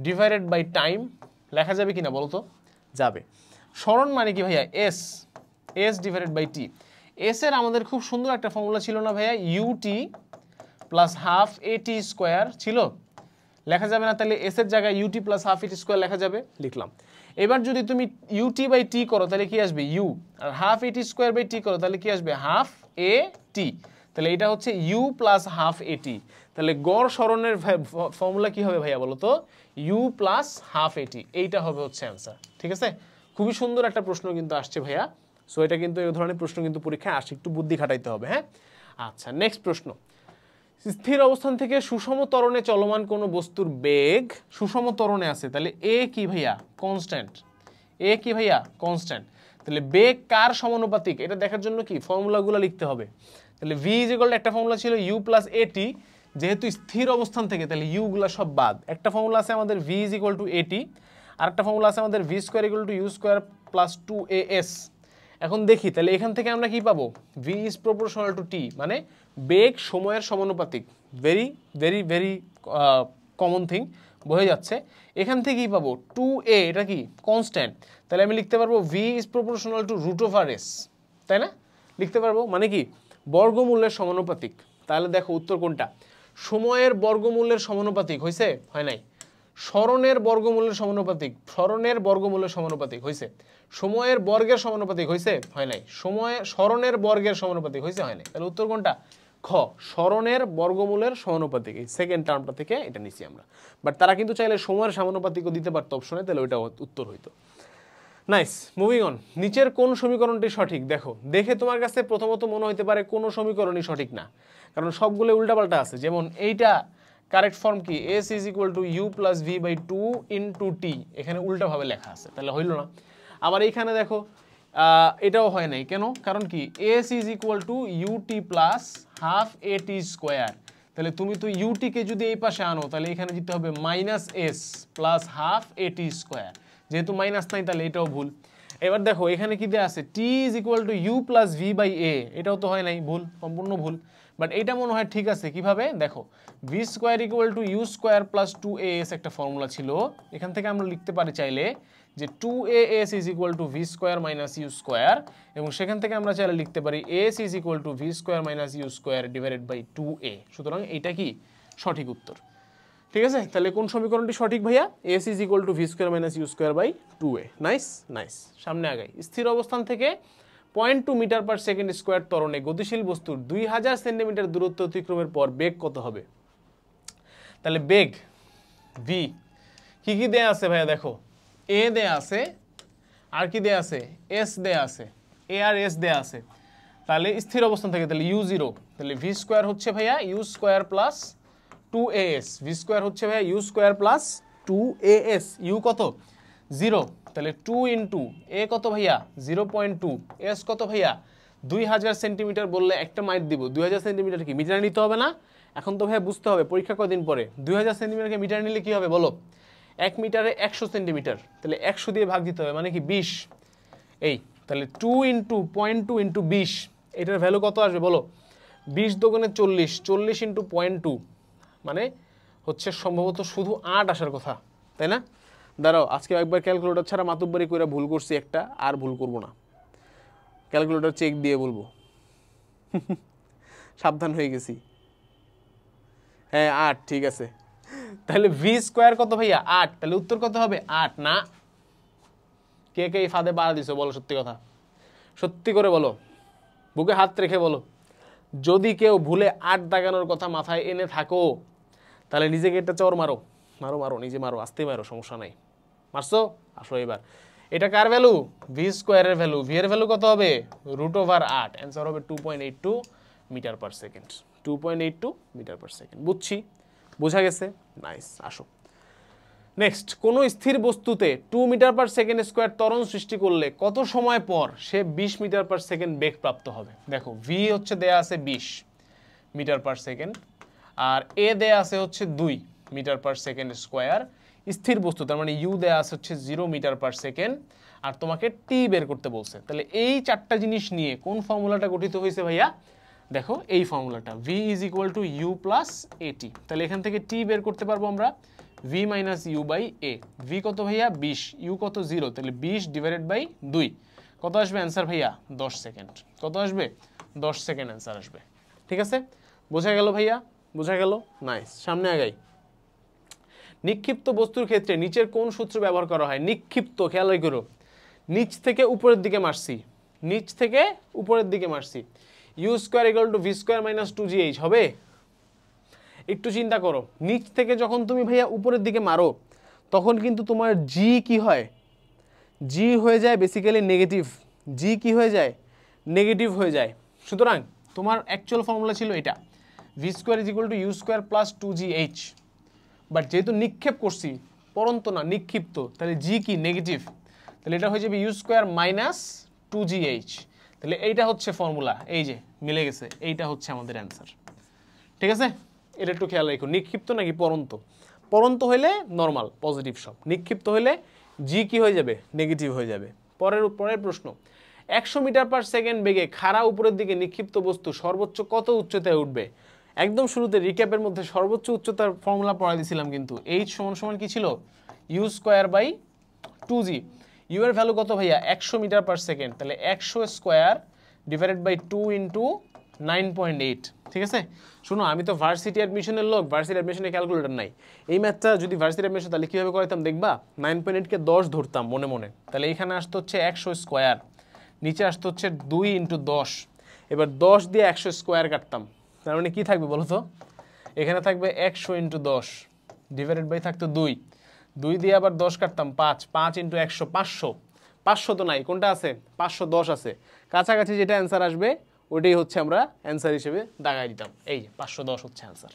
ডিভাইডেড বাই টাইম। লেখা যাবে কিনা বলো তো? যাবে। সরণ মানে কি ভাইয়া? S divided by T. S এর আমাদের খুব সুন্দর একটা ফর্মুলা ছিল না ভাইয়া? U T plus half A T square ছিল। লেখা যাবে না? তাহলে এস এর জায়গায় U T plus half A T square লেখা যাবে, লিখলাম। এবার যদি তুমি ইউটি বাই টি করো তাহলে কি আসবে? You. R half A T square by T করো তাহলে কি আসবে? হাফ এ টি। তাহলে এটা হচ্ছে ইউ প্লাস হাফ এটি। তাহলে গড় সরণের ফর্মুলা কি হবে ভাইয়া বলো তো? ইউ প্লাস হাফ এটি। এইটা হবে হচ্ছে অ্যান্সার, ঠিক আছে? খুবই সুন্দর একটা প্রশ্ন কিন্তু আসছে ভাইয়া। সো এটা কিন্তু এই ধরনের প্রশ্ন কিন্তু পরীক্ষায় আসে, একটু বুদ্ধি খাটাইতে হবে, হ্যাঁ? আচ্ছা, নেক্সট প্রশ্ন, স্থির অবস্থান থেকে সুষম ত্বরণে চলমান কোনো বস্তুর বেগ সুষম ত্বরণে আছে, তাহলে এ কি ভাইয়া? কনস্ট্যান্ট। এ কি ভাইয়া? কনস্ট্যান্ট। তাহলে বেগ কার সমানুপাতিক এটা দেখার জন্য কি ফর্মুলাগুলো লিখতে হবে। তাহলে ভি ইজ ইকুয়াল টু, একটা ফর্মুলা ছিল ইউ প্লাস এটি, যেহেতু স্থির অবস্থান থেকে তাহলে ইউগুলো সব বাদ। একটা ফর্মুলা আছে আমাদের ভি ইজ ইকুয়াল টু এটি, আর একটা ফর্মুলা আছে আমাদের V square equal to you square plus 2as। এখন দেখি তাহলে এখান থেকে আমরা কি পাবো? V is proportional to T, মানে বেগ সময়ের সমানুপাতিক। Very very very common thing, বোঝা যাচ্ছে। এখান থেকে কি পাবো? 2a, এটা কি? কনস্ট্যান্ট। তাহলে আমি লিখতে পারবো V is proportional to root over S, তাই না? লিখতে পারবো, মানে কি বর্গমূলের সমানুপাতিক। তাহলে দেখো উত্তর কোনটা? সময়ের বর্গমূলের সমানুপাতিক হয়েছে? হয় নাই। সরণের বর্গমূলের সমানুপাতিক, সরণের বর্গমূলের সমানুপাতিক হয়েছে। সময়ের বর্গের সমানুপাতিক হয়েছে? হয় নাই। সরণের বর্গের সমানুপাতিক হয়েছে? হয় নাই। তাহলে উত্তর কোনটা? খ, সরণের বর্গমূলের সমানুপাতিক। এই সেকেন্ড টার্মটা থেকে এটা নিছি আমরা। বাট তারা কিন্তু চাইলে সময়ের সমানুপাতিকও দিতে পারতো অপশনে, তাহলে ওইটা উত্তর হইতো। Nice, moving on. নিচের কোন সমীকরণটি সঠিক? দেখো, দেখে তোমার কাছে প্রথমত মনে হইতে পারে কোনো সমীকরণই সঠিক না, কারণ সবগুলো উল্টাপাল্টা আছে। যেমন এইটা কারেক্ট ফর্ম কি s is equal to you plus v by two into t, এখানে উল্টাভাবে লেখা আছে, তাহলে হইল না। আবার এইখানে দেখো এটাও হয় নাই, কেন? কারণ কি s is equal to UT plus half A T square, তাহলে তুমি তো ইউটিকে যদি এই পাশে আনো তাহলে এখানে দিতে হবে মাইনাস এস প্লাস হাফ এ টি স্কোয়ার, যেহেতু মাইনাস নাই তাহলে এটাও ভুল। এবার দেখো এখানে কি দেওয়া আছে t is equal to you plus v by a, এটাও তো হয় নাই, ভুল, সম্পূর্ণ ভুল। বাট এইটা মনে হয় ঠিক আছে, কিভাবে দেখো v square equal to you square plus two A s একটা ফর্মুলা ছিল, এখান থেকে আমরা লিখতে পারি চাইলে যে two A s is equal to V square minus you square, এবং সেখান থেকে আমরা চাইলে লিখতে পারি s is equal to V square minus you square divided by two a. সুতরাং এইটা কি সঠিক উত্তর, ঠিক আছে? তাহলে কোন সমীকরণটি সঠিক ভাইয়া? S is equal to V square minus you square by two A. Nice nice. সামনে আগাই। স্থির অবস্থান থেকে 0.2 মিটার পার সেকেন্ড স্কোয়ার ত্বরণে গতিশীল বস্তুর 2000 সেন্টিমিটার দূরত্ব অতিক্রমের পর বেগ কত হবে? তাহলে বেগ ভি কি কি দেয়া আছে ভাইয়া? দেখো এ দেয়া আছে, আর কি দেয়া আছে? এস দেয়া আছে, এ আর এস দেয়া আছে। তাহলে স্থির অবস্থান থেকে তাহলে ইউ জিরো, তাহলে ভি স্কোয়ার হচ্ছে ভাইয়া ইউ স্কোয়ার প্লাস টু এ এস, ভি স্কোয়ার হচ্ছে ভাইয়া ইউ স্কোয়ার প্লাস টু এ এস, ইউ কত? জিরো, তাহলে টু ইন্টু এ কত ভাইয়া? 0.2, এস কত ভাইয়া? 2000 সেন্টিমিটার বললে একটা মাইট দিব, 2000 সেন্টিমিটার কি মিটার নিতে হবে না? এখন তো ভাইয়া বুঝতে হবে পরীক্ষা কদিন পরে, 2000 সেন্টিমিটারকে মিটার নিলে কি হবে বলো? 1 মিটারে 100 সেন্টিমিটার, তাহলে 100 দিয়ে ভাগ দিতে হবে, মানে কি 20। এই তাহলে 2 ইন্টু 0.2 ইন্টু 20, এটার ভ্যালু কত আসবে বলো? 20 দোকানে 40, 40 ইন্টু 0.2 মানে হচ্ছে সম্ভবত শুধু 8 আসার কথা, তাই না? দাঁড়াও আজকে একবার ক্যালকুলেটর ছাড়া মাতুব্বারি করে ভুল করছি একটা, আর ভুল করব না, ক্যালকুলেটর চেক দিয়ে বলবো। সাবধান হয়ে গেছি। হ্যাঁ 8, ঠিক আছে। তাহলে ভি স্কোয়ার কত ভাইয়া? 8, তাহলে উত্তর কত হবে? 8 না? কে কে এই ফাঁদে পা দিছো বলো সত্যি কথা, সত্যি করে বলো, বুকে হাত রেখে বলো। যদি কেউ ভুলে 8 দাগানোর কথা মাথায় এনে থাকো তাহলে নিজেকে একটা চর মারো, মারো মারো, নিজে মারো, আসতে মারো, সমস্যা নাই। মারছো? আসো এবার। এটা কার ভ্যালু? ভি স্কোয়ারের ভ্যালু। ভি এর ভ্যালু কত হবে? √8, অ্যান্সার হবে 2.82 metre per second, 2.82 metre per second. বুঝছি, বোঝা গেছে? নাইস। আসো নেক্সট। কোনো স্থির বস্তুতে 2 মিটার পার সেকেন্ড স্কোয়ার ত্বরণ সৃষ্টি করলে কত সময় পর সে 20 মিটার পার সেকেন্ড বেগ প্রাপ্ত হবে? দেখো ভি হচ্ছে দেয়া আছে 20 মিটার পার সেকেন্ড, আর এ দেয়া আছে হচ্ছে 2 মিটার পার সেকেন্ড স্কোয়ার। স্থির বস্তু তার মানে ইউ দেয়া আছে হচ্ছে 0 মিটার পার সেকেন্ড, আর তোমাকে টি বের করতে বলছে। তাহলে এই চারটা জিনিস নিয়ে কোন ফর্মুলাটা গঠিত হয়েছে ভাইয়া? দেখো এই ফর্মুলাটা, v is equal to you plus a t. তাহলে এখান থেকে টি বের করতে পারবো আমরা, v minus u by a. V কত ভাইয়া? 20, ইউ কত? 0, তাহলে 20 ডিভাইডেড বাই 2 কত আসবে অ্যান্সার ভাইয়া? 10 সেকেন্ড। কত আসবে? 10 সেকেন্ড অ্যান্সার আসবে। ঠিক আছে, বোঝা গেল ভাইয়া? বোঝা গেল? নাইস। সামনে আগাই। নিক্ষিপ্ত বস্তুর ক্ষেত্রে নিচের কোন সূত্র ব্যবহার করা হয়? নিক্ষিপ্ত, খেয়াল করো, নিচ থেকে উপরের দিকে মারছি, নিচ থেকে উপরের দিকে মারছি। U square equal to V square minus 2gh হবে? একটু চিন্তা করো, নিচ থেকে যখন তুমি ভাইয়া উপরের দিকে মারো তখন কিন্তু তোমার জি কি হয়? জি হয়ে যায় বেসিক্যালি নেগেটিভ। জি কি হয়ে যায়? নেগেটিভ হয়ে যায়। সুতরাং তোমার অ্যাকচুয়াল ফর্মুলা ছিল এটা, V square is equal to you square plus 2gh, but যেহেতু নিক্ষেপ করছি, পরন্ত না, নিক্ষিপ্ত, তাহলে জি কি? নেগেটিভ, তাহলে এটা হয়ে যাবে ইউ স্কোয়ার মাইনাস 2gh। তাহলে এইটা হচ্ছে ফর্মুলা, এই যে মিলে গেছে, এইটা হচ্ছে আমাদের অ্যান্সার। ঠিক আছে, এটা একটু খেয়াল রাখো। নিক্ষিপ্ত নাকি পরন্ত? পরন্ত হইলে নর্মাল পজিটিভ সব, নিক্ষিপ্ত হইলে জি কি হয়ে যাবে? নেগেটিভ হয়ে যাবে। পরের প্রশ্ন, 100 মিটার পার সেকেন্ড বেগে খাড়া উপরের দিকে নিক্ষিপ্ত বস্তু সর্বোচ্চ কত উচ্চতায় উঠবে? একদম শুরুতে রিক্যাপের মধ্যে সর্বোচ্চ উচ্চতার ফর্মুলা পড়াই দিয়েছিলাম, কিন্তু এইচ সমান সমান কি ছিল? U square by 2g। U এর ভ্যালু কত ভাইয়া? 100 মিটার পার সেকেন্ড, তাহলে 100 স্কোয়ার ডিভাইডেড বাই 2 ইন্টু 9.8। ঠিক আছে, শোনো আমি তো ভার্সিটি অ্যাডমিশনের লোক, ভার্সিটি অ্যাডমিশনে ক্যালকুলেটর নাই। এই ম্যাথটা যদি ভার্সিটি অ্যাডমিশন তাহলে কীভাবে করাইতাম দেখবা? 9.8কে 10 ধরতাম মনে মনে, তাহলে এইখানে আসতে হচ্ছে 100 স্কোয়ার, নিচে আসতে হচ্ছে 2 ইন্টু 10, এবার 10 দিয়ে 100 স্কোয়ার কাটতাম, তার মানে কী থাকবে বলো তো? এখানে থাকবে 100 ইন্টু 10 ডিভাইডেড বাই থাকতো 2, 2 দিয়ে আবার 10 কাটতাম 5, 5 ইন্টু 100, 500। 500 তো নাই, কোনটা আছে? 510 আছে, কাছাকাছি যেটা অ্যান্সার আসবে ওইটাই হচ্ছে আমরা অ্যান্সার হিসেবে দাগাই দিতাম। এই 510 হচ্ছে অ্যান্সার।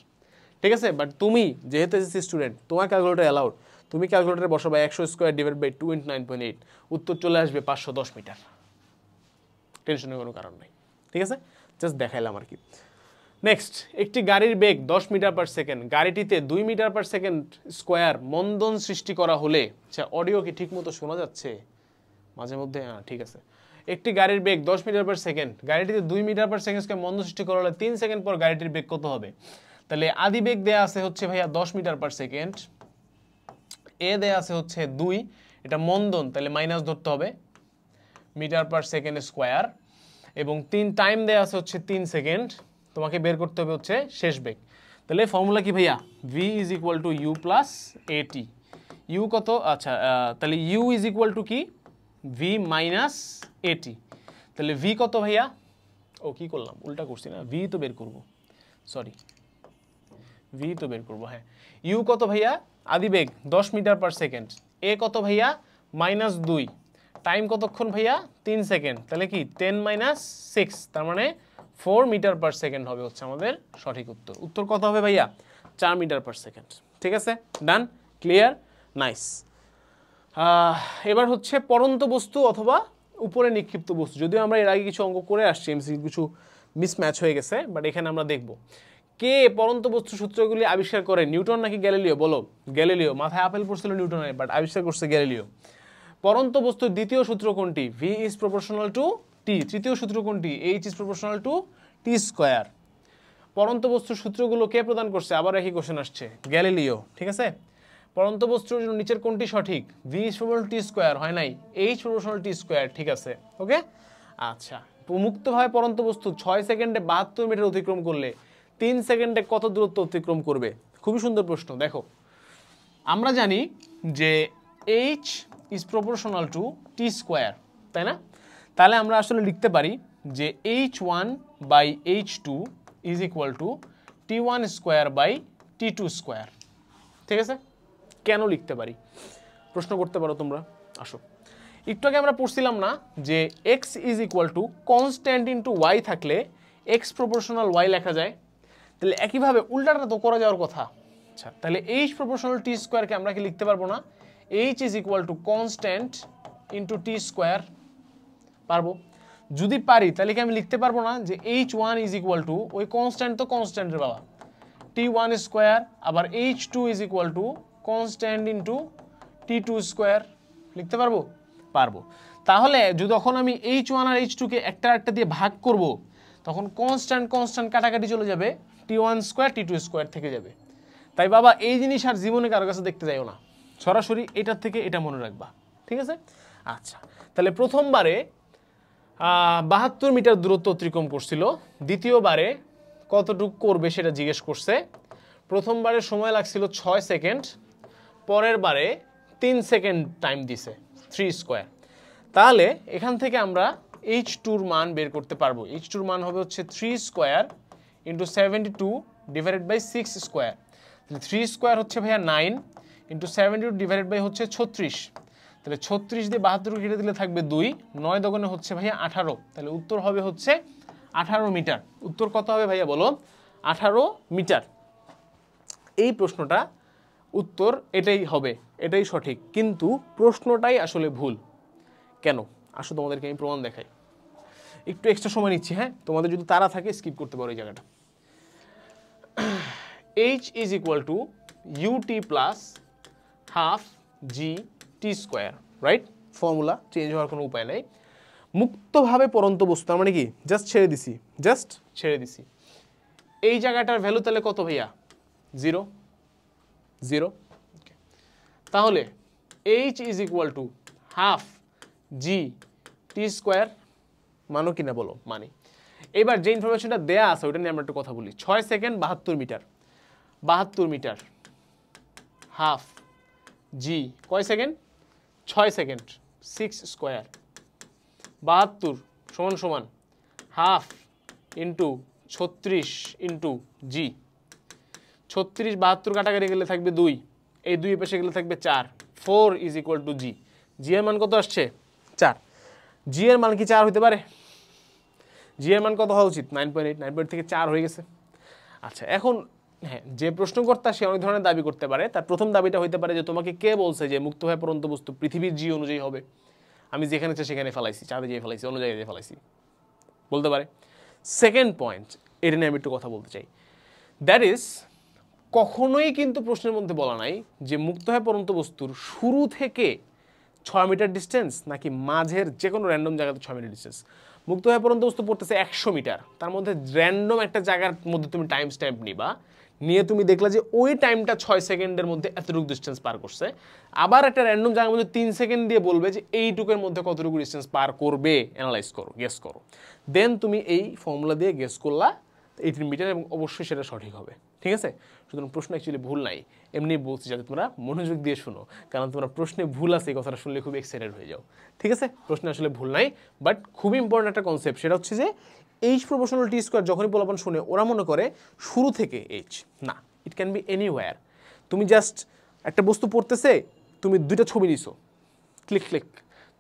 ঠিক আছে? বাট তুমি যেহেতু এসএসসি স্টুডেন্ট, তোমার ক্যালকুলেটর অ্যালাউড, তুমি ক্যালকুলেটরে বসাবা 100² ডিভাইড বাই 2 × 9.8, উত্তর চলে আসবে 510 মিটার। টেনশনের কোনো কারণ নেই, ঠিক আছে? জাস্ট দেখাইলাম আর কি। নেক্সট, একটি গাড়ির বেগ 10 মিটার পার সেকেন্ড, গাড়িটিতে 2 মিটার পার সেকেন্ড স্কোয়ার মন্দন সৃষ্টি করা হলে, আচ্ছা অডিও কি ঠিক মতো শোনা যাচ্ছে মাঝে মধ্যে? হ্যাঁ ঠিক আছে। একটি গাড়ির বেগ 10 মিটার পার সেকেন্ড, গাড়িটিতে 2 মিটার পার সেকেন্ড স্কোয়ার মন্দন সৃষ্টি করা হলে 3 সেকেন্ড পর গাড়িটির বেগ কত হবে? তাহলে আদি বেগ দেয়া আছে হচ্ছে ভাইয়া 10 মিটার পার সেকেন্ড, এ দেয়া আছে হচ্ছে 2, এটা মন্দন তাহলে মাইনাস ধরতে হবে মিটার পার সেকেন্ড স্কোয়ার, এবং 3 টাইম দেয়া আছে হচ্ছে 3 সেকেন্ড, তোমাকে বের করতে হবে হচ্ছে শেষ বেগ। তাহলে ফর্মুলা কি ভাইয়া? v is equal to you plus A T. U কত? আচ্ছা তাহলে ইউ ইজ ইকুয়াল টু কি? v minus A T. তাহলে v কত ভাইয়া? ও কি করলাম, উল্টা করছি না, v তো বের করব, সরি v তো বের করব। হ্যাঁ, ইউ কত ভাইয়া? আদিবেগ 10 মিটার পার সেকেন্ড, এ কত ভাইয়া? -2, টাইম কতক্ষণ ভাইয়া? 3 সেকেন্ড, তাহলে কি 10 - 6, তার মানে 4 মিটার পার সেকেন্ড হবে হচ্ছে আমাদের সঠিক উত্তর। উত্তর কত হবে ভাইয়া? 4 মিটার পার সেকেন্ড। ঠিক আছে, ডান, ক্লিয়ার, নাইস। এবার হচ্ছে পরন্ত বস্তু অথবা উপরে নিক্ষিপ্ত বস্তু, যদিও আমরা এর আগে কিছু অঙ্ক করে আসছি, এমসিকিউ কিছু মিসম্যাচ হয়ে গেছে, বাট এখানে আমরা দেখব কে পরন্ত বস্তু সূত্রগুলি আবিষ্কার করে, নিউটন নাকি গ্যালিলিও? বলো। গ্যালিলিও। মাথায় আপেল পড়ছিল নিউটনের, বাট আবিষ্কার করছে গ্যালিলিও। পরন্ত বস্তুর দ্বিতীয় সূত্র কোনটি? v is proportional to t। তৃতীয় সূত্র কোনটি? h is proportional to t square. পরন্ত বস্তুর সূত্রগুলো কে প্রদান করছে? আবার একই কোশ্চেন আসছে, গ্যালিলিও। ঠিক আছে, পরন্ত বস্তুর জন্য নিচের কোনটি সঠিক? v is proportional t square হয় নাই, h প্রপোর্শনাল t স্কয়ার। ঠিক আছে, ওকে। আচ্ছা, মুক্তভাবে পরন্ত বস্তু 6 সেকেন্ডে 72 মিটার অতিক্রম করলে 3 সেকেন্ডে কত দূরত্ব অতিক্রম করবে? খুবই সুন্দর প্রশ্ন। দেখো, আমরা জানি যে h is proportional to t square, তাই না? তাহলে আমরা আসলে লিখতে পারি যে h1/h2 is equal to t1 square by t2 square. ঠিক আছে, কেন লিখতে পারি? প্রশ্ন করতে পারো তোমরা। আসো, একটু আগে আমরা পড়ছিলাম না যে x is equal to constant into y থাকলে x প্রপোর্শনাল y লেখা যায়। তাহলে একইভাবে উল্টাটা তো করা যাওয়ার কথা। আচ্ছা, তাহলে h প্রপোর্শনাল t স্কয়ারকে আমরা কি লিখতে পারবো না? h is equal to constant into t square. পারবো। যদি পারি তাহলে কি আমি লিখতে পারবো না যে h1 ইজ ইকুয়াল টু, ওই কনস্ট্যান্ট তো কনস্ট্যান্টের বাবা, t1 স্কয়ার, আবার h2 is equal to constant into t2 square. লিখতে পারবো? পারবো। তাহলে যখন আমি h1 আর h2 কে একটা দিয়ে ভাগ করব, তখন কনস্ট্যান্ট কনস্ট্যান্ট কাটাকাটি চলে যাবে, t1 স্কয়ার t2 স্কয়ার থেকে যাবে। তাই বাবা এই জিনিস আর জীবনে কারো কাছে দেখতে যাইও না, সরাসরি এটার থেকে এটা মনে রাখবা। ঠিক আছে, আচ্ছা। তাহলে প্রথমবারে 72 মিটার দূরত্ব অতিক্রম করছিল, দ্বিতীয়বারে কতটুকু করবে সেটা জিজ্ঞেস করছে। প্রথমবারে সময় লাগছিল 6 সেকেন্ড, পরের বারে 3 সেকেন্ড টাইম দিছে, 3 স্কয়ার। তাহলে এখান থেকে আমরা h2-র মান বের করতে পারবো। h2-র মান হবে হচ্ছে 3 square into 72 divided by 6 square. 3 square হচ্ছে ভাইয়া 9 ইন্টু 72 ডিভাইডেড বাই হচ্ছে 36। তাহলে 36 দিয়ে 72 কেটে দিলে থাকবে 2, 9 দোকানে হচ্ছে ভাইয়া 18। তাহলে উত্তর হবে হচ্ছে 18 মিটার। উত্তর কত হবে ভাইয়া বলো? 18 মিটার। এই প্রশ্নটা উত্তর এটাই হবে, এটাই সঠিক, কিন্তু প্রশ্নটাই আসলে ভুল। কেন? আসো তোমাদেরকে আমি প্রমাণ দেখাই। একটু এক্সট্রা সময় নিচ্ছি, হ্যাঁ, তোমাদের যদি তাড়া থাকে স্কিপ করতে পারো এই জায়গাটা। h is equal two ut plus half gt square, right? Formula change হওয়ার কোনো উপায় নাই। মুক্তভাবে পরন্ত বস্তু, তার মানে কি জাস্ট ছেড়ে দিছি। এই জায়গাটার ভ্যালু তাহলে কত ভাইয়া? 0, 0। তাহলে h is equal to half gt square. মানো কিনা বলো? মানি। এবার যে ইনফরমেশনটা দেয়া আছে ওইটা নিয়ে আমরা একটু কথা বলি। 6 সেকেন্ড 72 মিটার, 72 মিটার হাফ জি কয় সেকেন্ড? 6 second, 6 square. 72 সমান সমান হাফ ইন্টু 36 ইন্টু জি। 36 72 কাটাকাটি গেলে থাকবে 2, এই 2 পাশে গেলে থাকবে 4। 4 ইজ ইকুয়াল টু জি। জি এর মান কত আসছে? 4। জি এর মান কি 4 হতে পারে? জি এর মান কত হওয়া উচিত? 9.8। 9.8 থেকে 4 হয়ে গেছে। আচ্ছা, এখন হ্যাঁ, যে প্রশ্নকর্তা সে অনেক ধরনের দাবি করতে পারে। তার প্রথম দাবিটা হইতে পারে যে তোমাকে কে বলছে যে মুক্ত হয়ে পড়ন্ত বস্তু পৃথিবীর জি অনুযায়ী হবে, আমি যেখানে চাই সেখানে ফেলাইছি, চাঁদে যেয়ে ফেলাইছি, অন্য জায়গায় যেয়ে ফেলাইছি, বলতে পারে। সেকেন্ড পয়েন্ট, এটা নিয়ে আমি একটু কথা বলতে চাই, দ্যাট ইজ কখনোই কিন্তু প্রশ্নের মধ্যে বলা নাই যে মুক্ত হয়ে পড়ন্ত বস্তুর শুরু থেকে 6 মিটার ডিস্টেন্স নাকি মাঝের যে কোনো র্যান্ডম জায়গাতে 6 মিটার ডিস্টেন্স। মুক্ত হয়ে পড়ন্ত বস্তু পড়তেছে 100 মিটার, তার মধ্যে র্যান্ডম একটা জায়গার মধ্যে তুমি টাইম স্ট্যাম্প নিবা, নিয়ে তুমি দেখলা যে ওই টাইমটা 6 সেকেন্ডের মধ্যে এতটুকু ডিস্টেন্স পার করছে, আবার একটা র্যান্ডম জায়গার মধ্যে 3 সেকেন্ড দিয়ে বলবে যে এইটুকের মধ্যে কতটুকু ডিস্টেন্স পার করবে, অ্যানালাইজ করো, গেস করো, দেন তুমি এই ফর্মুলা দিয়ে গেস করলা 18 মিটার এবং অবশ্যই সেটা সঠিক হবে। ঠিক আছে, সুতরাং প্রশ্ন অ্যাকচুয়ালি ভুল নাই, এমনি বলছি যাতে তোমরা মনোযোগ দিয়ে শোনো, কারণ তোমরা প্রশ্নে ভুল আছে এই কথাটা শুনলে খুব এক্সাইটেড হয়ে যাও। ঠিক আছে, প্রশ্নে আসলে ভুল নাই, বাট খুব ইম্পর্টেন্ট একটা কনসেপ্ট, সেটা হচ্ছে যে এইচ প্রপোর্শনাল টি স্কোয়ার যখনই পোলাপান শুনে ওরা মনে করে শুরু থেকে এইচ, না, ইট ক্যান বি এনিওয়্যার। তুমি জাস্ট একটা বস্তু পড়তেছে, তুমি দুইটা ছবি নিছো, ক্লিক ক্লিক,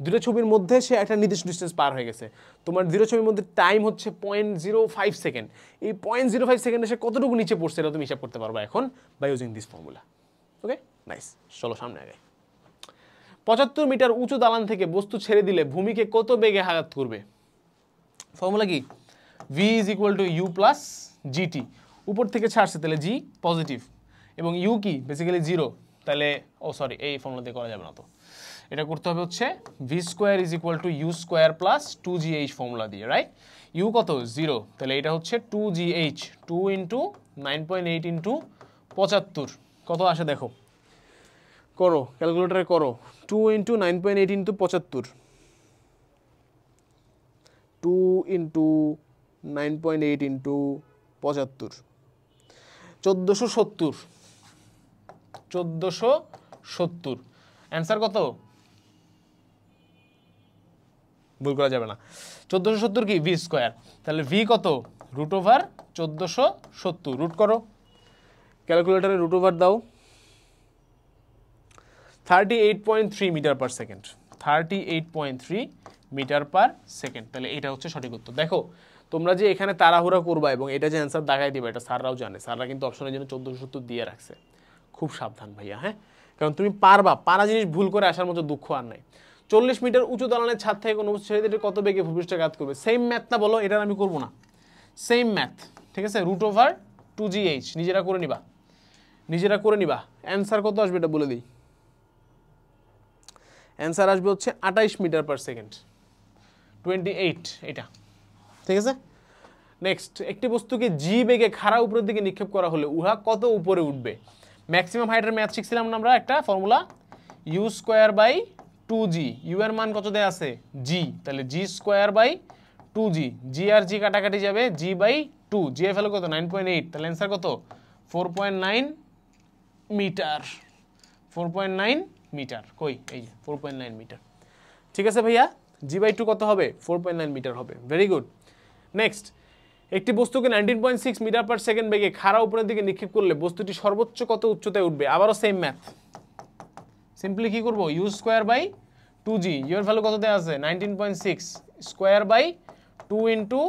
দুটো ছবির মধ্যে সে একটা নির্দিষ্ট ডিস্টেন্স পার হয়ে গেছে, তোমার দুটো ছবির মধ্যে টাইম হচ্ছে 0.05 সেকেন্ড, এই 0.05 সেকেন্ডে সে কতটুকু নিচে পড়ছে এটা তুমি হিসাব করতে পারবা এখন by using this formula. Okay, nice, চলো সামনে আগে। 75 মিটার উঁচু দালান থেকে বস্তু ছেড়ে দিলে ভূমিকে কত বেগে আঘাত করবে? ফর্মুলা কি? v is equal to you plus G T, উপর থেকে ছাড়ছে তাহলে জি পজিটিভ, এবং ইউ কি বেসিক্যালি 0, তাহলে ও সরি এই ফর্মুলা দিয়ে করা যাবে না, তো এটা করতে হবে হচ্ছে V square is equal to you square plus 2gh formula দিয়ে, রাইট? ইউ কত 0, তাহলে এটা হচ্ছে 2gh, 2 ইন্টু 9.8 ইন্টু 75, কত আসে দেখো, করো ক্যালকুলেটারে করো, 2 into 9.8 into 75, 2 into 9.8 into 75, 1470, 1470, answer কত? ভুল করা যাবে না, 1470 কি ভি স্কোয়ার, তাহলে ভি কত রুট ওভার 1470, রুট করো ক্যালকুলেটারে, রুট ওভার দাও, 38.3 metre per second, 38.3 metre per second, তাহলে এটা হচ্ছে সঠিক উত্তর। দেখো তোমরা যে এখানে তাড়াহুড়া করবা এবং এটা যে অ্যান্সার দেখাই দিবে, এটা স্যাররাও জানে, স্যাররা কিন্তু অপশনের জন্য 1470 দিয়ে রাখছে, খুব সাবধান ভাইয়া, হ্যাঁ, কারণ তুমি পারবা, পারা জিনিস ভুল করে আসার মতো দুঃখ আর নাই। 40 মিটার উঁচু দালানের ছাদ থেকে কোনো ছেড়ে দিলে কত বেগে ভূপৃষ্ঠে আঘাত করবে? সেম ম্যাথটা বলো, এটা আমি করবো না, সেম ম্যাথ, ঠিক আছে, রুট ওভার 2gh, নিজেরা করে নিবা, নিজেরা করে নিবা। অ্যান্সার কত আসবে এটা বলে দিই, অ্যান্সার আসবে হচ্ছে 28 মিটার পার সেকেন্ড, 28, এটা ঠিক আছে। নেক্সট, একটি বস্তুকে জি বেগে খাড়া উপরের দিকে নিক্ষেপ করা হলে উহা কত উপরে উঠবে? ম্যাক্সিমাম হাইটের ম্যাথ শিখছিলাম না আমরা, একটা formula U square by 2g, U এর মান কত দেয়া আছে জি, তাহলে জি স্কোয়ার বাই 2g, জি আর জি কাটাকাটি যাবে, জি বাই 2, জি এর ভ্যালু কত 9.8, তাহলে অ্যান্সার কত 4.9 মিটার, 4.9 মিটার, কই এই যে 4.9 মিটার, ঠিক আছে ভাইয়া, জি বাই 2 কত হবে 4.9 মিটার হবে, ভেরি গুড। নেক্সট, একটি বস্তুকে 19.6 মিটার পার সেকেন্ড বেগে খাড়া উপরের দিকে নিক্ষেপ করলে বস্তুটি সর্বোচ্চ কত উচ্চতায় উঠবে? আবারও সেম ম্যাথ, সিম্পলি কি করব, U square by 2g, U এর ভ্যালু কত দেওয়া আছে 19.6, স্কোয়ার বাই 2 ইন্টু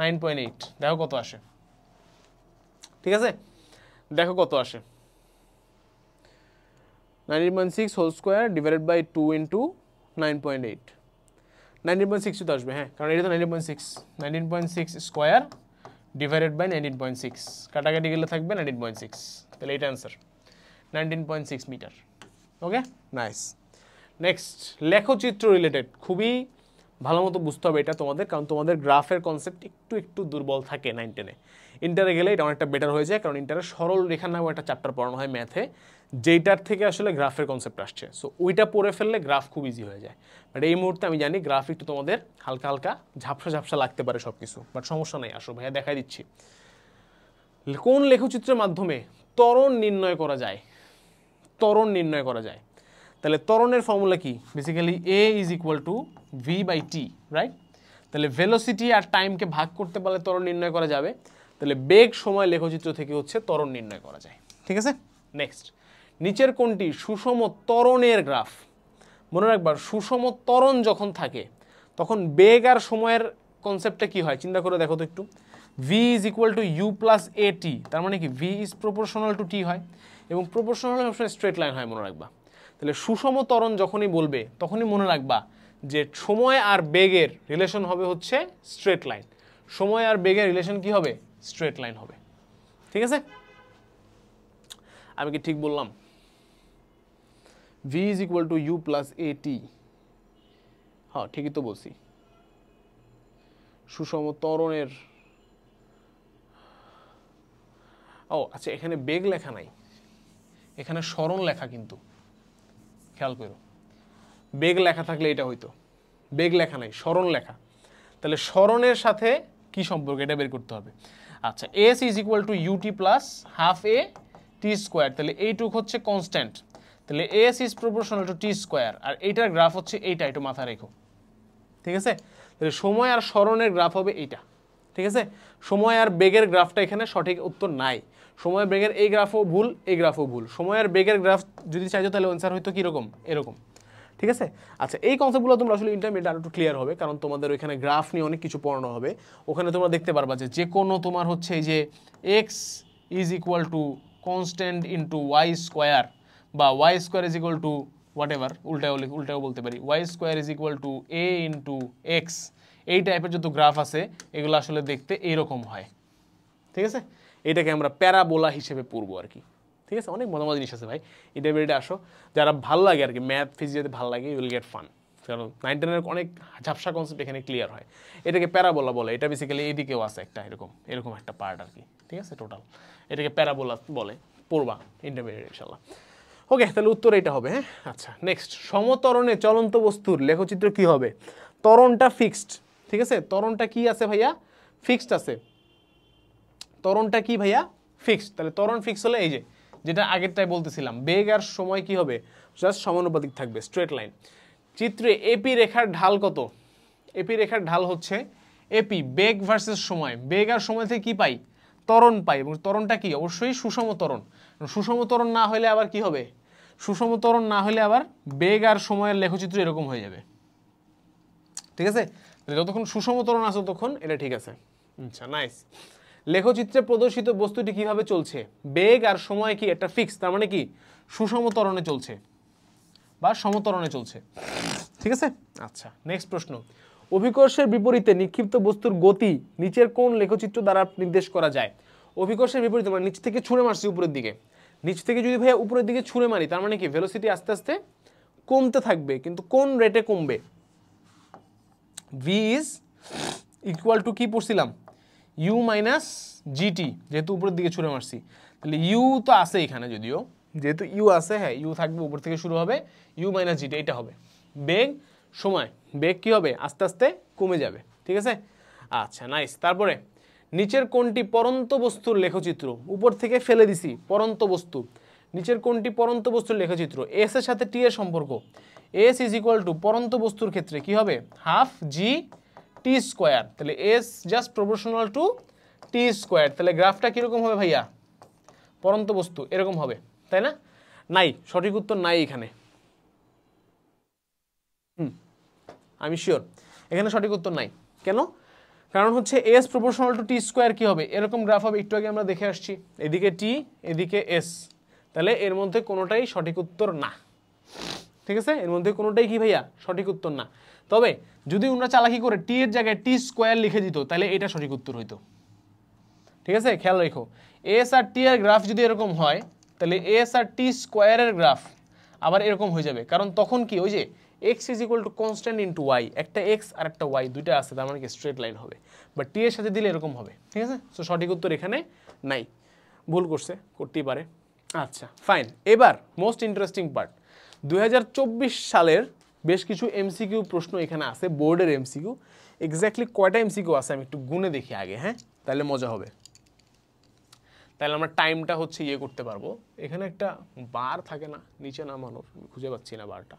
9.8, দেখো কত আসে, ঠিক আছে, দেখো কত আসে, 19.6 whole square divided by 2 into 9.8, 19.6 তো আসবে, হ্যাঁ, কারণ এটা তো 19.6, 19.6 স্কোয়ার ডিভাইডেড বাই 19.6, কাটাকাটি গেলে থাকবে 19.6, তাহলে এটা অ্যান্সার 19.6 মিটার। ওকে, নাইস। নেক্সট, লেখচিত্র রিলেটেড, খুবই ভালো মতো বুঝতে হবে এটা তোমাদের, কারণ তোমাদের গ্রাফের কনসেপ্ট একটু একটু দুর্বল থাকে 9-10-এ, ইন্টারে গেলে এটা অনেকটা বেটার হয়ে যায়, কারণ ইন্টারে সরল রেখা নামে একটা চ্যাপ্টার পড়ানো হয় ম্যাথে, যেইটার থেকে আসলে গ্রাফের কনসেপ্ট আসছে, সো ওইটা পড়ে ফেললে গ্রাফ খুব ইজি হয়ে যায়। বাট এই মুহূর্তে আমি জানি গ্রাফ একটু তোমাদের হালকা হালকা ঝাপসা ঝাপসা লাগতে পারে সব কিছু, বাট সমস্যা নেই, আসো ভাইয়া দেখাই দিচ্ছি। কোন লেখচিত্রের মাধ্যমে ত্বরণ নির্ণয় করা যায়? ত্বরণ নির্ণয় করা যায়, তাহলে ত্বরণের ফর্মুলা কি? Basically A is equal to V by T, right? তাহলে ভেলোসিটি আর টাইমকে ভাগ করতে পারলে ত্বরণ নির্ণয় করা যাবে, তাহলে বেগ সময় লেখচিত্র থেকে হচ্ছে ত্বরণ নির্ণয় করা যায়, ঠিক আছে। নেক্সট, নিচের কোনটি সুষম ত্বরণের গ্রাফ? মনে রাখবার, সুষম ত্বরণ যখন থাকে তখন বেগ আর সময়ের কনসেপ্টটা কি হয় চিন্তা করে দেখো তো একটু। V is equal to you plus a t, তার মানে কি v is proportional to t হয়, এবং প্রপোর্শনাল সবসময় স্ট্রেট লাইন হয়, মনে রাখবা। তাহলে সুষম ত্বরণ যখনই বলবে তখনই মনে রাখবা যে সময় আর বেগের রিলেশন হবে হচ্ছে স্ট্রেট লাইন, সময় আর বেগের রিলেশন কি হবে? স্ট্রেট লাইন হবে। ঠিক আছে, আমি কি ঠিক বললাম? V is equal to you plus a t, হ্যাঁ ঠিকই তো বলছি। সুষম ত্বরণের, ও আচ্ছা, এখানে বেগ লেখা নাই, এখানে সরণ লেখা, কিন্তু খেয়াল করো, বেগ লেখা থাকলে এটা হইতো, বেগ লেখা নাই, সরণ লেখা। তাহলে সরণের সাথে কি সম্পর্ক এটা বের করতে হবে। আচ্ছা, s is equal to UT plus half A T square, তাহলে এইটুক হচ্ছে কনস্ট্যান্ট, তাহলে s is proportional to t square, আর এইটার গ্রাফ হচ্ছে এইটা, একটু মাথা রেখো। ঠিক আছে, তাহলে সময় আর সরণের গ্রাফ হবে এইটা। ঠিক আছে, সময় আর বেগের গ্রাফটা এখানে সঠিক উত্তর নাই, সময় বেগের এই গ্রাফও ভুল, এই গ্রাফও ভুল। সময় আর বেগের গ্রাফ যদি চাইছো তাহলে অ্যান্সার হয়তো কীরকম, এরকম। ঠিক আছে, আচ্ছা, এই কনসেপ্টগুলো তোমরা আসলে ইন্টারমিডিয়েট আরো একটু ক্লিয়ার হবে, কারণ তোমাদের ওইখানে গ্রাফ নিয়ে অনেক কিছু পড়ানো হবে। ওখানে তোমরা দেখতে পারবা যে কোনো তোমার হচ্ছে এই যে x is equal to constant into y square, বা y square is equal to whatever, উল্টাও বলতে পারি, y square is equal to a into x, এই টাইপের যত গ্রাফ আছে এগুলো আসলে দেখতে এইরকম হয়। ঠিক আছে, এটাকে আমরা প্যারাবোলা হিসেবে পড়বো আর কি। ঠিক আছে, অনেক মজার জিনিস আছে ভাই, এটা বেরিয়ে আসো, যারা ভালো লাগে আর কি, ম্যাথ ফিজিক্স যদি ভালো লাগে, ইউ উইল গেট ফান, কারণ 9, 10-এর অনেক ঝাপসা কনসেপ্ট এখানে ক্লিয়ার হয়। এটাকে প্যারাবোলা বলে, এটা বেসিক্যালি এইদিকেও আছে একটা এরকম একটা পার্ট আর কি। ঠিক আছে, টোটাল এটাকে প্যারাবোলা বলে, পড়বা ইন্টারমিডিয়েট ইনশাল্লাহ। ওকে, তাহলে উত্তর এটা হবে। হ্যাঁ, আচ্ছা, নেক্সট, সমত্বরণে চলন্ত বস্তুর লেখচিত্র কি হবে? ত্বরণটা ফিক্সড। ঠিক আছে, ত্বরণটা কি আছে ভাইয়া? ফিক্সড আছে। ত্বরণটা কি ভাইয়া? ফিক্সড। তাহলে ত্বরণ ফিক্স হলে এই যে যেটা আগেরটাই বলতেছিলাম, বেগ আর সময় কি হবে? জাস্ট সমানুপাতিক থাকবে, স্ট্রেট লাইন। চিত্রে এপি রেখার ঢাল কত? এপি রেখার ঢাল হচ্ছে এপি, বেগ ভার্সেস সময়, বেগ আর সময় থেকে কি পাই? ত্বরণ পাই, এবং ত্বরণটা কি? অবশ্যই সুষম ত্বরণ। সুষম ত্বরণ না হলে আবার কি হবে? সুষম ত্বরণ না হলে আবার বেগ আর সময়ের লেখচিত্র এরকম হয়ে যাবে। ঠিক আছে, যতক্ষণ সুষম ত্বরণ আছে ততক্ষণ এটা ঠিক আছে। আচ্ছা, নাইস। লেখচিত্রে প্রদর্শিত বস্তুটি কিভাবে চলছে? বেগ আর সময় কি একটা ফিক্স, তার মানে কি সুষম ত্বরণে চলছে বা সমত্বরণে চলছে। ঠিক আছে, আচ্ছা, নেক্সট প্রশ্ন, অভিকর্ষের বিপরীতে নিক্ষিপ্ত বস্তুর গতি নিচের কোন লেখচিত্র দ্বারা নির্দেশ করা যায়? অভিকর্ষের বিপরীতে মানে নিচ থেকে ছুঁড়ে মারছি উপরের দিকে, নিচ থেকে যদি ভাইয়া উপরের দিকে ছুঁড়ে মারি, তার মানে কি ভেলোসিটি আস্তে আস্তে কমতে থাকবে, কিন্তু কোন রেটে কমবে? ভি ইজ ইকুয়াল টু কি পড়ছিলাম? ইউ মাইনাস জিটি, যেহেতু উপরের দিকে ছুঁড়ে মারছি, তাহলে ইউ তো আছে এখানে, যদিও যেহেতু ইউ আছে, হ্যাঁ ইউ থাকবে, উপর থেকে শুরু হবে, ইউ মাইনাস জিটি, এটা হবে বেগ। সময়, বেগ কি হবে? আস্তে আস্তে কমে যাবে। ঠিক আছে, আচ্ছা, নাইস। তারপরে নিচের কোনটি পরন্ত বস্তুর লেখচিত্র? উপর থেকে ফেলে দিছি, পরন্ত বস্তু, নিচের কোনটি পরন্ত বস্তুর লেখচিত্র? এস এর সাথে টি এর সম্পর্ক, এস ইজ ইকুয়াল টু পরন্ত বস্তুর ক্ষেত্রে কি হবে? হাফ জি টি স্কোয়ার, তাহলে S just proportional to t square, তাহলে গ্রাফটা কিরকম হবে ভাইয়া? পরন্ত বস্তু এরকম হবে, তাই না? নাই, সঠিক উত্তর নাই এখানে। আমি শিওর এখানে সঠিক উত্তর নাই। কেন? কারণ হচ্ছে S proportional to t square কি হবে? এরকম গ্রাফ হবে, একটু আগে আমরা দেখে আসছি, এদিকে টি এদিকে এস, তাহলে এর মধ্যে কোনোটাই সঠিক উত্তর না। ঠিক আছে, এর মধ্যে কোনোটাই কি ভাইয়া? সঠিক উত্তর না। তবে যদি ওনারা চালাকি করে টি এর জায়গায় টি স্কোয়ার লিখে দিত, তাহলে এটা সঠিক উত্তর হইতো। ঠিক আছে, খেয়াল রেখো, এস আর টি এর গ্রাফ যদি এরকম হয়, তাহলে এস আর টি স্কোয়ারের গ্রাফ আবার এরকম হয়ে যাবে, কারণ তখন কি ওই যে x is equal to constant into Y, একটা এক্স আর একটা ওয়াই দুইটা আছে, তার মানে কি স্ট্রেট লাইন হবে, বাট টি এর সাথে দিলে এরকম হবে। ঠিক আছে, সো সঠিক উত্তর এখানে নাই, ভুল করছে, করতেই পারে। আচ্ছা, ফাইন। এবার মোস্ট ইন্টারেস্টিং পার্ট, 2024 সালের বেশ কিছু এমসিকিউ প্রশ্ন এখানে আছে, বোর্ডের এমসিকিউ। এক্স্যাক্টলি কয়টা এমসিকিউ আছে আমি একটু গুনে দেখি আগে, হ্যাঁ, তাহলে মজা হবে, তাহলে আমরা টাইমটা হচ্ছে ইয়ে করতে পারবো। এখানে একটা বার থাকে না নিচে নামানোর, খুঁজে পাচ্ছি না বারটা,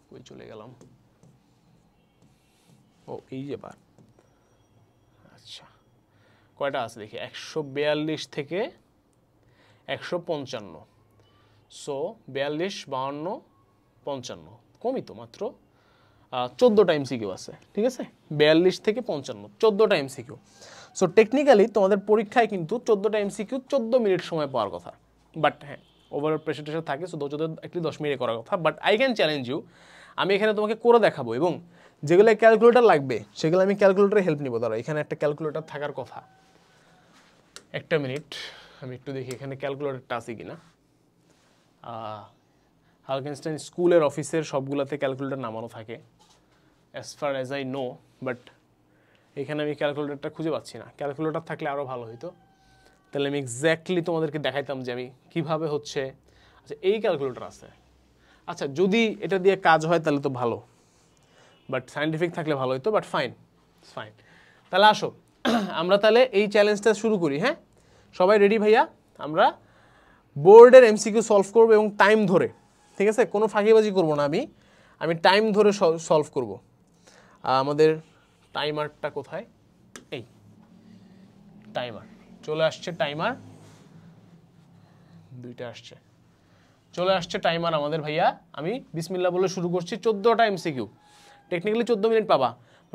কই চলে গেলাম? ও, এই যে বার। আচ্ছা, কয়টা আছে দেখি, 142 থেকে 155, সো 42, 52, 55, কমই তো মাত্র। 14টা এমসিকিউ আছে, ঠিক আছে, 42 থেকে 55, 14টা এমসিকিউ। সো টেকনিক্যালি তোমাদের পরীক্ষায় কিন্তু 14টা এমসিকিউ 14 মিনিট সময় পাওয়ার কথা, বাট হ্যাঁ ওভারঅল প্রেশার টেশার থাকে, সো 10 মিনিটে করার কথা। But I can challenge you, আমি এখানে তোমাকে করে দেখাবো, এবং যেগুলো ক্যালকুলেটর লাগবে সেগুলো আমি ক্যালকুলেটরে হেল্প নিব। ধরো এখানে একটা ক্যালকুলেটর থাকার কথা, একটা মিনিট আমি একটু দেখি এখানে ক্যালকুলেটরটা আছে কিনা। হালকেনস্টাইন স্কুলের অফিসের সবগুলোতে ক্যালকুলেটর নামানো থাকে as far as I know, but এখানে আমি ক্যালকুলেটরটা খুঁজে পাচ্ছি না। ক্যালকুলেটর থাকলে আরও ভালো হতো, তাহলে আমি এক্স্যাক্টলি তোমাদেরকে দেখাইতাম যে আমি কীভাবে হচ্ছে। আচ্ছা এই ক্যালকুলেটর আছে, আচ্ছা যদি এটা দিয়ে কাজ হয় তাহলে তো ভালো, বাট সায়েন্টিফিক থাকলে ভালো হতো, বাট ফাইন ফাইন। তাহলে আসো আমরা তাহলে এই চ্যালেঞ্জটা শুরু করি। হ্যাঁ সবাই রেডি ভাইয়া? আমরা বোর্ডের এমসিকিউ সলভ করবো এবং টাইম ধরে, ঠিক আছে, কোনো ফাঁকিবাজি করবো না, আমি টাইম ধরে সলভ করব। আমাদের টাইমারটা কোথায়? এই টাইমার চলে আসছে, টাইমার দুইটা আসছে, চলে আসছে টাইমার আমাদের ভাইয়া। আমি বিসমিল্লাহ বলে শুরু করছি। 14টা এমসিকিউ, টেকনিক্যালি 14 মিনিট পাবা,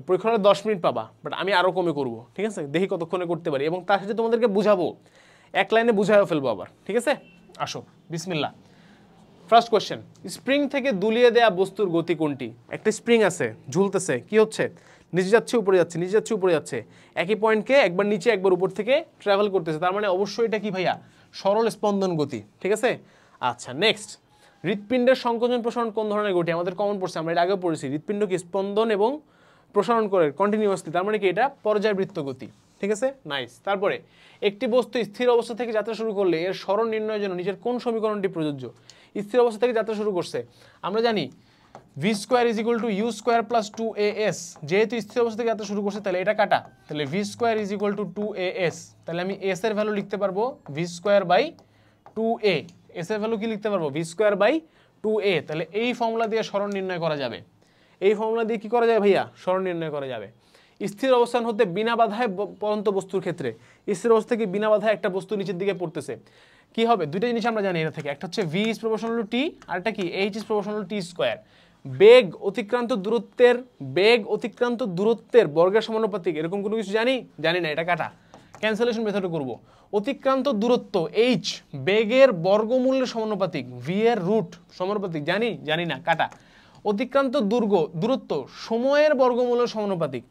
পরীক্ষা হলে 10 মিনিট পাবা, বাট আমি আরও কমে করব, ঠিক আছে, দেখি কতক্ষণে করতে পারি, এবং তার সাথে তোমাদেরকে বুঝাবো, এক লাইনে বুঝাইও ফেলবো আবার, ঠিক আছে। আসো বিসমিল্লাহ। ফার্স্ট কোয়েশ্চেন, স্প্রিং থেকে দুলিয়ে দেয়া বস্তুর গতি কোনটি? একটা স্প্রিং আছে, ঝুলতেছে, কি হচ্ছে, নিচে যাচ্ছে উপরে যাচ্ছে, নিচে যাচ্ছে উপরে যাচ্ছে, একই পয়েন্টকে একবার নিচে একবার উপর থেকে ট্রাভেল করতেছে, তার মানে অবশ্যই এটা কি ভাইয়া? সরল স্পন্দন গতি, ঠিক আছে। আচ্ছা নেক্সট, হৃৎপিণ্ডের সংকোচন প্রসারণ কোন ধরনের গতি? আমাদের কমন পড়ছে, আমরা এর আগেও পড়েছি, হৃৎপিণ্ড কি স্পন্দন এবং প্রসারণ করে কন্টিনিউয়াসলি, তার মানে কি এটা পর্যায়বৃত্ত গতি, ঠিক আছে, নাইস। তারপরে একটি বস্তু স্থির অবস্থা থেকে যাত্রা শুরু করলে এর সরণ নির্ণয়ের জন্য নিচের কোন সমীকরণটি প্রযোজ্য? স্থির অবস্থা থেকে যাত্রা শুরু করছে, আমরা জানি V square is equal to you square plus 2as, যেহেতু স্থির অবস্থা থেকে যাত্রা শুরু করছে তাহলে এটা কাটা, তাহলে V square is equal to 2as, তাহলে আমি এস এর ভ্যালু লিখতে পারবো V square by 2a, S এর ভ্যালু কি লিখতে পারবো? ভি স্কোয়ার বাই 2a, তাহলে এই ফর্মুলা দিয়ে সরণ নির্ণয় করা যাবে। এই ফর্মুলা দিয়ে কি করা যায় ভাইয়া? সরণ নির্ণয় করা যাবে। স্থির অবস্থান হতে বিনা বাধায় পড়ন্ত বস্তুর ক্ষেত্রে, স্থির অবস্থা থেকে বিনা বাধায় একটা বস্তু নিচের দিকে পড়তেছে, কি হবে? দুইটা জিনিস আমরা জানি এটা থেকে, একটা হচ্ছে v is proportional to t, আর একটা কি h is proportional to t square. বেগ অতিক্রান্ত দূরত্বের বর্গের সমানুপাতিক, এরকম কোনো কিছু জানি না, এটা কাটা, ক্যান্সেলেশন মেথডে করব। অতিক্রান্ত দূরত্ব এইচ বেগের বর্গমূলের সমানুপাতিক, ভি এর রুট সমানুপাতিক, জানি না, কাটা। অতিক্রান্ত দূরত্ব সময়ের বর্গমূলের সমানুপাতিক,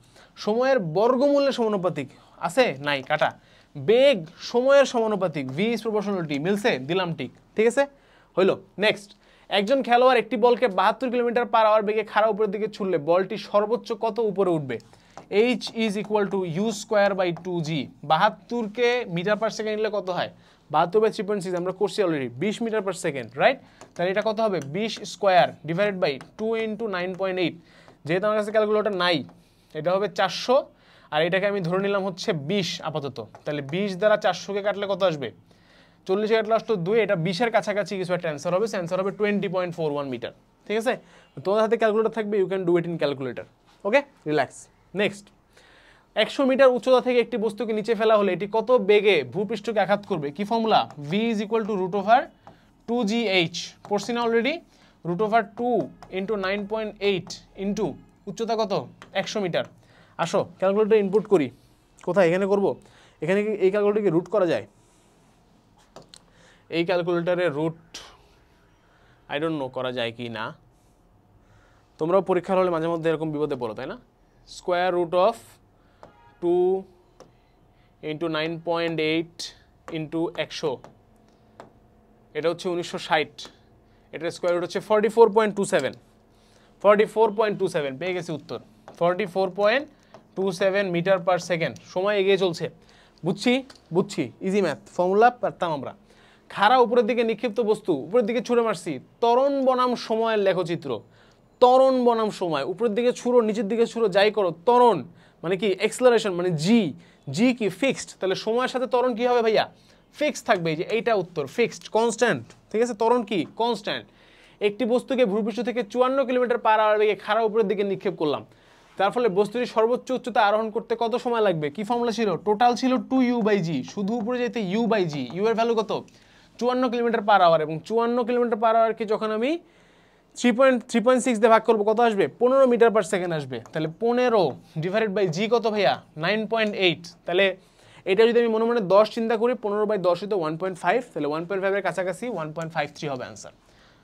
সময়ের বর্গমূলের সমানুপাতিক আছে, নাই, কাটা। বেগ সময়ের সমানুপাতিক, ভি ইজ প্রপোর্শনাল টি, মিলছে, দিলাম টিক, ঠিক আছে, হইলো। নেক্সট, একজন খেলোয়াড় একটি বলকে 72 কিলোমিটার পার আওয়ার বেগে খাড়া উপরের দিকে ছুড়লে বলটি সর্বোচ্চ কত উপরে উঠবে? H is equal to you square by 2g। 72কে মিটার পার সেকেন্ড নিলে কত হয়? 72 বাই 3.6 আমরা করছি already, 20 metre per second, right? তাহলে এটা কত হবে? 20 স্কোয়ার ডিভাইডেড বাই 2 ইন্টু 9.8, যেহেতু আমার কাছে ক্যালকুলেটর নাই এটা হবে 400, আর এটাকে আমি ধরে নিলাম হচ্ছে 20 আপাতত, তাহলে 20 দ্বারা 400কে কাটলে কত আসবে? 40 কাটলে আসতো 2, এটা 20-এর কাছাকাছি কিছু একটা অ্যান্সার হবে, অ্যান্সার হবে 20.41 মিটার, ঠিক আছে। তোমাদের হাতে ক্যালকুলেটর থাকবে, you can do it in calculator, okay, relax. Next, 100 metre উচ্চতা থেকে একটি বস্তুকে নিচে ফেলা হলে এটি কত বেগে ভূপৃষ্ঠকে আঘাত করবে? কি formula? V is equal to root over 2gh, পড়ছি না already, root over 2 into 9.8 into উচ্চতা কত? 100 মিটার। আসো ক্যালকুলেটর ইনপুট করি, কোথায়? এখানে করব। এখানে কি এই ক্যালকুলেটরকে রুট করা যায়? এই ক্যালকুলেটরের রুট আই ডোন্ট নো করা যায় কি না, তোমরাও পরীক্ষার হলে মাঝে মধ্যে এরকম বিপদে পড়ো, তাই না? Square root of 2 into 9.8 into 100, এটা হচ্ছে 1960, এটার স্কোয়ার রুট হচ্ছে 44.27, পেয়ে গেছি উত্তর, 44.27 মিটার পার সেকেন্ড। সময় এগিয়ে চলছে, বুঝছি, ইজি ম্যাথ, ফর্মুলা পারতাম আমরা। খাড়া উপরের দিকে নিক্ষিপ্ত বস্তু উপরের দিকে ছুঁড়ে মারছি, ত্বরণ বনাম সময়ের লেখচিত্র। ত্বরণ বনাম সময়, উপরের দিকে ছুঁড়ো নিচের দিকে ছুঁড়ো যাই করো, ত্বরণ মানে কি? এক্সেলারেশন মানে জি কি ফিক্সড, তাহলে সময়ের সাথে ত্বরণ কি হবে ভাইয়া? ফিক্সড থাকবে, যে এইটা উত্তর, ফিক্সড কনস্ট্যান্ট, ঠিক আছে। ত্বরণ কি? কনস্ট্যান্ট। একটি বস্তুকে ভূপৃষ্ঠ থেকে 54 কিলোমিটার পার আওয়ার বেগে খাড়া উপরের দিকে নিক্ষেপ করলাম, তার ফলে বস্তুটি সর্বোচ্চ উচ্চতা আরোহণ করতে কত সময় লাগবে? কি ফর্মুলা ছিল? টোটাল ছিল 2u/g, শুধু উপরে যেতে u/g, ইউ এর ভ্যালু কত? 54 কিলোমিটার পার আওয়ার, এবং 54 কিলোমিটার পার আওয়ারকে যখন আমি 3.6 দিয়ে ভাগ করবো, কত আসবে? 15 মিটার পার সেকেন্ড আসবে। তাহলে 15 ডিভাইডেড বাই জি কত ভাইয়া? 9.8। তাহলে এটা যদি আমি মনে মনে 10 চিন্তা করি, 15/10 হইতো 1.5, তাহলে 1.5 এর কাছাকাছি 1.53 হবে অ্যান্সার।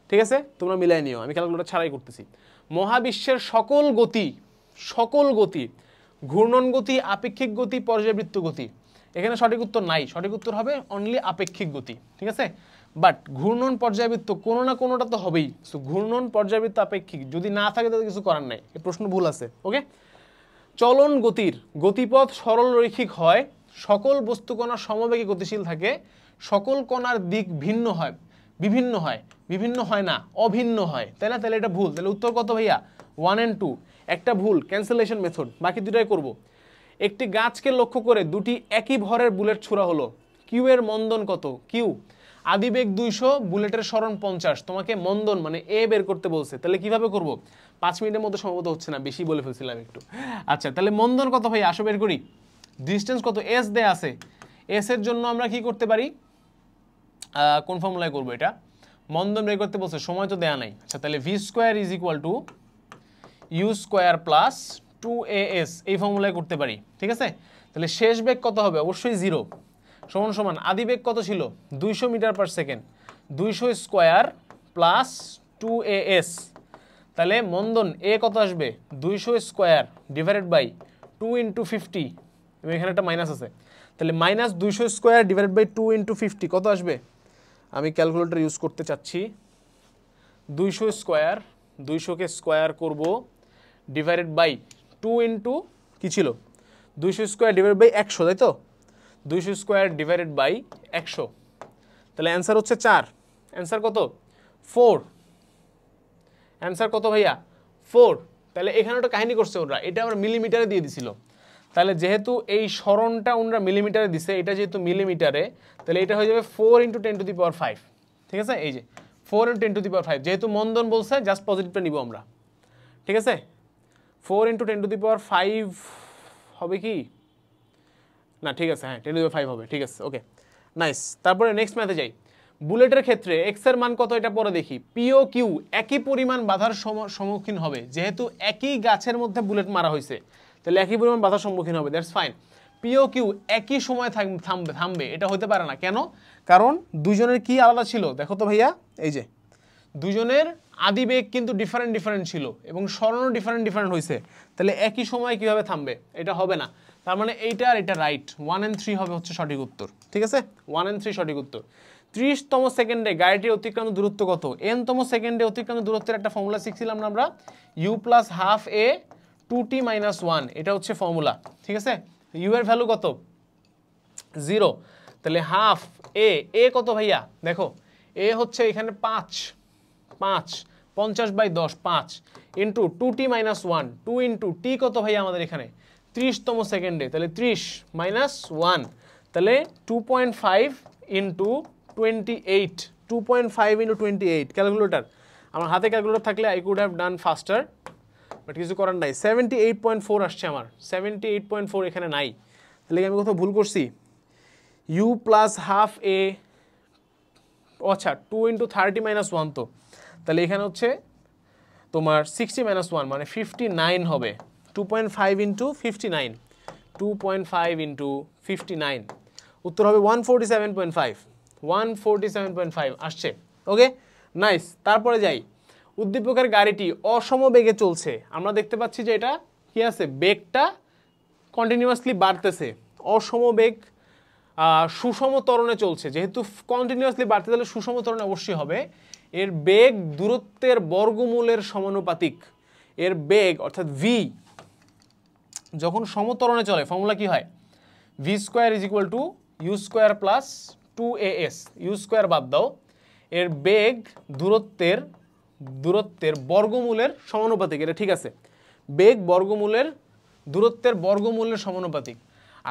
ঠিক আছে, তোমরা মিলাই নিও, আমি ক্যালকুলেটর ছাড়াই করতেছি। মহাবিশ্বের সকল গতি, ঘূর্ণন গতি, আপেক্ষিক গতি, পর্যায়বৃত্ত গতি, এখানে সঠিক উত্তর নাই, সঠিক উত্তর হবে অনলি আপেক্ষিক গতি। ঠিক আছে, বাট ঘূর্ণন পর্যায়বৃত্ত কোনো না কোনোটা তো হবেই। সো ঘূর্ণন পর্যায়বৃত্ত আপেক্ষিক যদি না থাকে তাহলে কিছু করার নাই, এই প্রশ্ন ভুল আছে। ওকে, চলন গতির গতিপথ সরল রৈখিক হয়, সকল বস্তুকণা সমবেগে গতিশীল থাকে, সকল কণার দিক ভিন্ন হয়, বিভিন্ন হয় না, অভিন্ন হয়, তাই না? তাহলে এটা ভুল। তাহলে উত্তর কত ভাইয়া? 1 and 2। একটা ভুল, ক্যান্সেলেশন মেথড, বাকি দুটাই করব। একটি গাছকে লক্ষ্য করে দুটি একই ভরের বুলেট ছোড়া হলো, কিউ এর মন্দন কত? কিউ আদিবেগ 200, বুলেটের সরণ 50, তোমাকে মন্দন মানে এ বের করতে বলছে। তাহলে কিভাবে করব? 5 মিনিটের মধ্যে সম্ভবত হচ্ছে না, বেশি বলে ফেলছিলাম একটু। আচ্ছা, তাহলে মন্দন কত ভাই? আসো বের করি। ডিস্টেন্স কত? এস দেয়া আছে। এস এর জন্য আমরা কি করতে পারি? কোন ফর্মুলায় করবো এটা? মন্দন বের করতে বলছে, সময় তো দেয়া নাই। আচ্ছা, তাহলে V square is equal to you square plus 2as, এই ফর্মুলায় করতে পারি। ঠিক আছে, তাহলে শেষ বেগ কত হবে? অবশ্যই 0 সমান সমান আদিবেগ কত ছিল? 200 metre per second, 200 square plus 2as। তাহলে মন্দন এ কত আসবে? 200 স্কোয়ার ডিভাইডেড বাই 2 × 50, এবং এখানে একটা মাইনাস আছে, তাহলে মাইনাস 200 স্কোয়ার ডিভাইডেড বাই 2 × 50 কত আসবে? আমি ক্যালকুলেটর ইউজ করতে চাচ্ছি। 200 স্কোয়ার, 200-কে স্কোয়ার করব ডিভাইডেড বাই 2 × কি ছিল? 200 স্কোয়ার ডিভাইডেড বাই 100, তাই তো? 200 স্কোয়ার ডিভাইডেড বাই 100, তাহলে অ্যান্সার হচ্ছে 4। অ্যান্সার কত? 4। অ্যান্সার কত ভাইয়া? 4। তাহলে এখানে একটা কাহিনী করছে ওরা, এটা আমরা মিলিমিটারে দিয়ে দিছিল। তাহলে যেহেতু এই সরণটা ওরা মিলিমিটারে দিছে, এটা যেহেতু মিলিমিটারে, তাহলে এটা হয়ে যাবে 4 × 10⁵। ঠিক আছে, এই যে 4 × 10⁵, যেহেতু মন্দন বলছে জাস্ট পজিটিভটা নিব আমরা। ঠিক আছে, 4 × 10⁵ হবে কি না? ঠিক আছে, হ্যাঁ 10⁵ হবে। ঠিক আছে, ওকে, নাইস। তারপরে নেক্সট ম্যাথে যাই। বুলেটের ক্ষেত্রে এক্স এর মান কত এটা পরে দেখি। পি ও কিউ একই পরিমাণ বাধার সম্মুখীন হবে, যেহেতু একই গাছের মধ্যে বুলেট মারা হয়েছে, তাহলে একই পরিমাণ বাধার সম্মুখীন হবে, দ্যাটস ফাইন। পি ও কিউ একই সময় থামবে, এটা হতে পারে না। কেন? কারণ দুজনের কি আলাদা ছিল? দেখো তো ভাইয়া, এই যে দুজনের আদিবেগ কিন্তু ডিফারেন্ট ছিল, এবং সরণও ডিফারেন্ট হয়েছে, তাহলে একই সময় কিভাবে থামবে? এটা হবে না। তার মানে এইটা আর এটা রাইট, 1 and 3 হবে হচ্ছে সঠিক উত্তর। ঠিক আছে, 1 and 3 সঠিক উত্তর। 30তম সেকেন্ডে গাড়িটির অতিক্রান্ত দূরত্ব কত? n-তম সেকেন্ডে অতিক্রান্ত দূরত্বের একটা ফর্মুলা শিখছিলাম না আমরা, u + ½ a 2t - 1, এটা হচ্ছে ফর্মুলা। ঠিক আছে, u এর ভ্যালু কত? 0, তাহলে হাফ এ কত ভাইয়া? দেখো এ হচ্ছে এখানে 5, 50/10 5 ইন্টু 2t - 1, 2 × t কত ভাইয়া আমাদের এখানে? 30তম সেকেন্ডে, তাহলে 30 - 1, তাহলে 2.5 × 28, 2.5 × 28। ক্যালকুলেটর, আমার হাতে ক্যালকুলেটর থাকলে I could have done ফাস্টার, but কিছু করার নাই। 78.4 আসছে আমার, 78.4 এখানে নাই, তাহলে আমি কোথাও ভুল করছি। u + ½ a, আচ্ছা 2 × 30 - 1, তো তাহলে এখানে হচ্ছে তোমার 60 - 1 মানে 59 হবে। 2.5 × 59, 2.5 × 59, উত্তর হবে 147.5, 147.5 আসছে। ওকে, নাইস। তারপরে যাই, উদ্দীপকের গাড়িটি অসমবেগে চলছে, আমরা দেখতে পাচ্ছি যে এটা কি আছে, বেগটা কন্টিনিউয়াসলি বাড়তেছে, অসমবেগ সুষম ত্বরণে চলছে, যেহেতু কন্টিনিউয়াসলি বাড়তে তাহলে সুষম ত্বরণে অবশ্যই হবে। এর বেগ দূরত্বের বর্গমূলের সমানুপাতিক। এর বেগ অর্থাৎ ভি যখন সমত্বরণে চলে, ফর্মুলা কি হয়? V square is equal to you square plus 2as, U square বাদ দাও, এর বেগ দূরত্বের বর্গমূলের সমানুপাতিক, এটা ঠিক আছে, বেগ দূরত্বের বর্গমূলের সমানুপাতিক।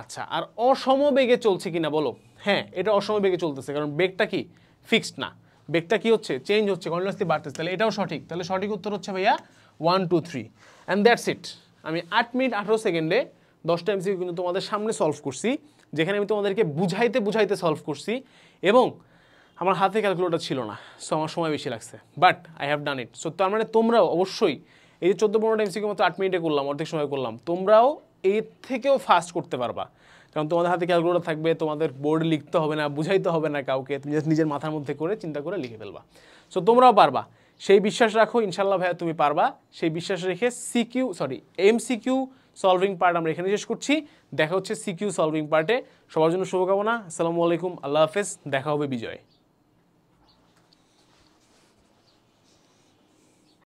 আচ্ছা, আর অসমবেগে চলছে কিনা বলো? হ্যাঁ, এটা অসমবেগে চলতেছে, কারণ বেগটা কি ফিক্সড না, বেগটা কি হচ্ছে, চেঞ্জ হচ্ছে, কন্টিনিউয়াসলি বাড়তেছে, তাহলে এটাও সঠিক। তাহলে সঠিক উত্তর হচ্ছে ভাইয়া 1 2 3, অ্যান্ড দ্যাটস ইট। আমি 8 মিনিট 18 সেকেন্ডে 10টা এমসিকিউ কিন্তু তোমাদের সামনে সলভ করছি, যেখানে আমি তোমাদেরকে বুঝাইতে সলভ করছি, এবং আমার হাতে ক্যালকুলেটর ছিল না, সো আমার সময় বেশি লাগছে, but I have done it. So তার মানে তোমরাও অবশ্যই এই যে 14-15টা এমসিকিউ মতো 8 মিনিটে করলাম, অর্ধেক সময় করলাম, তোমরাও এর থেকেও ফাস্ট করতে পারবা, কারণ তোমাদের হাতে ক্যালকুলেটর থাকবে, তোমাদের বোর্ডে লিখতে হবে না, বুঝাইতে হবে না কাউকে, তুমি জাস্ট নিজের মাথার মধ্যে করে চিন্তা করে লিখে ফেলবা। সো তোমরাও পারবা, সেই বিশ্বাস রাখো, ইনশাল্লাহ ভাইয়া তুমি পারবা। সেই বিশ্বাস রেখে এমসিকিউ সলভিং পার্ট আমরা এখানে শেষ করছি। দেখা হচ্ছে সিকিউ সলভিং পার্টে। সবার জন্য শুভকামনা। আসসালামু আলাইকুম, আল্লাহ হাফেজ, দেখা হবে বিজয়।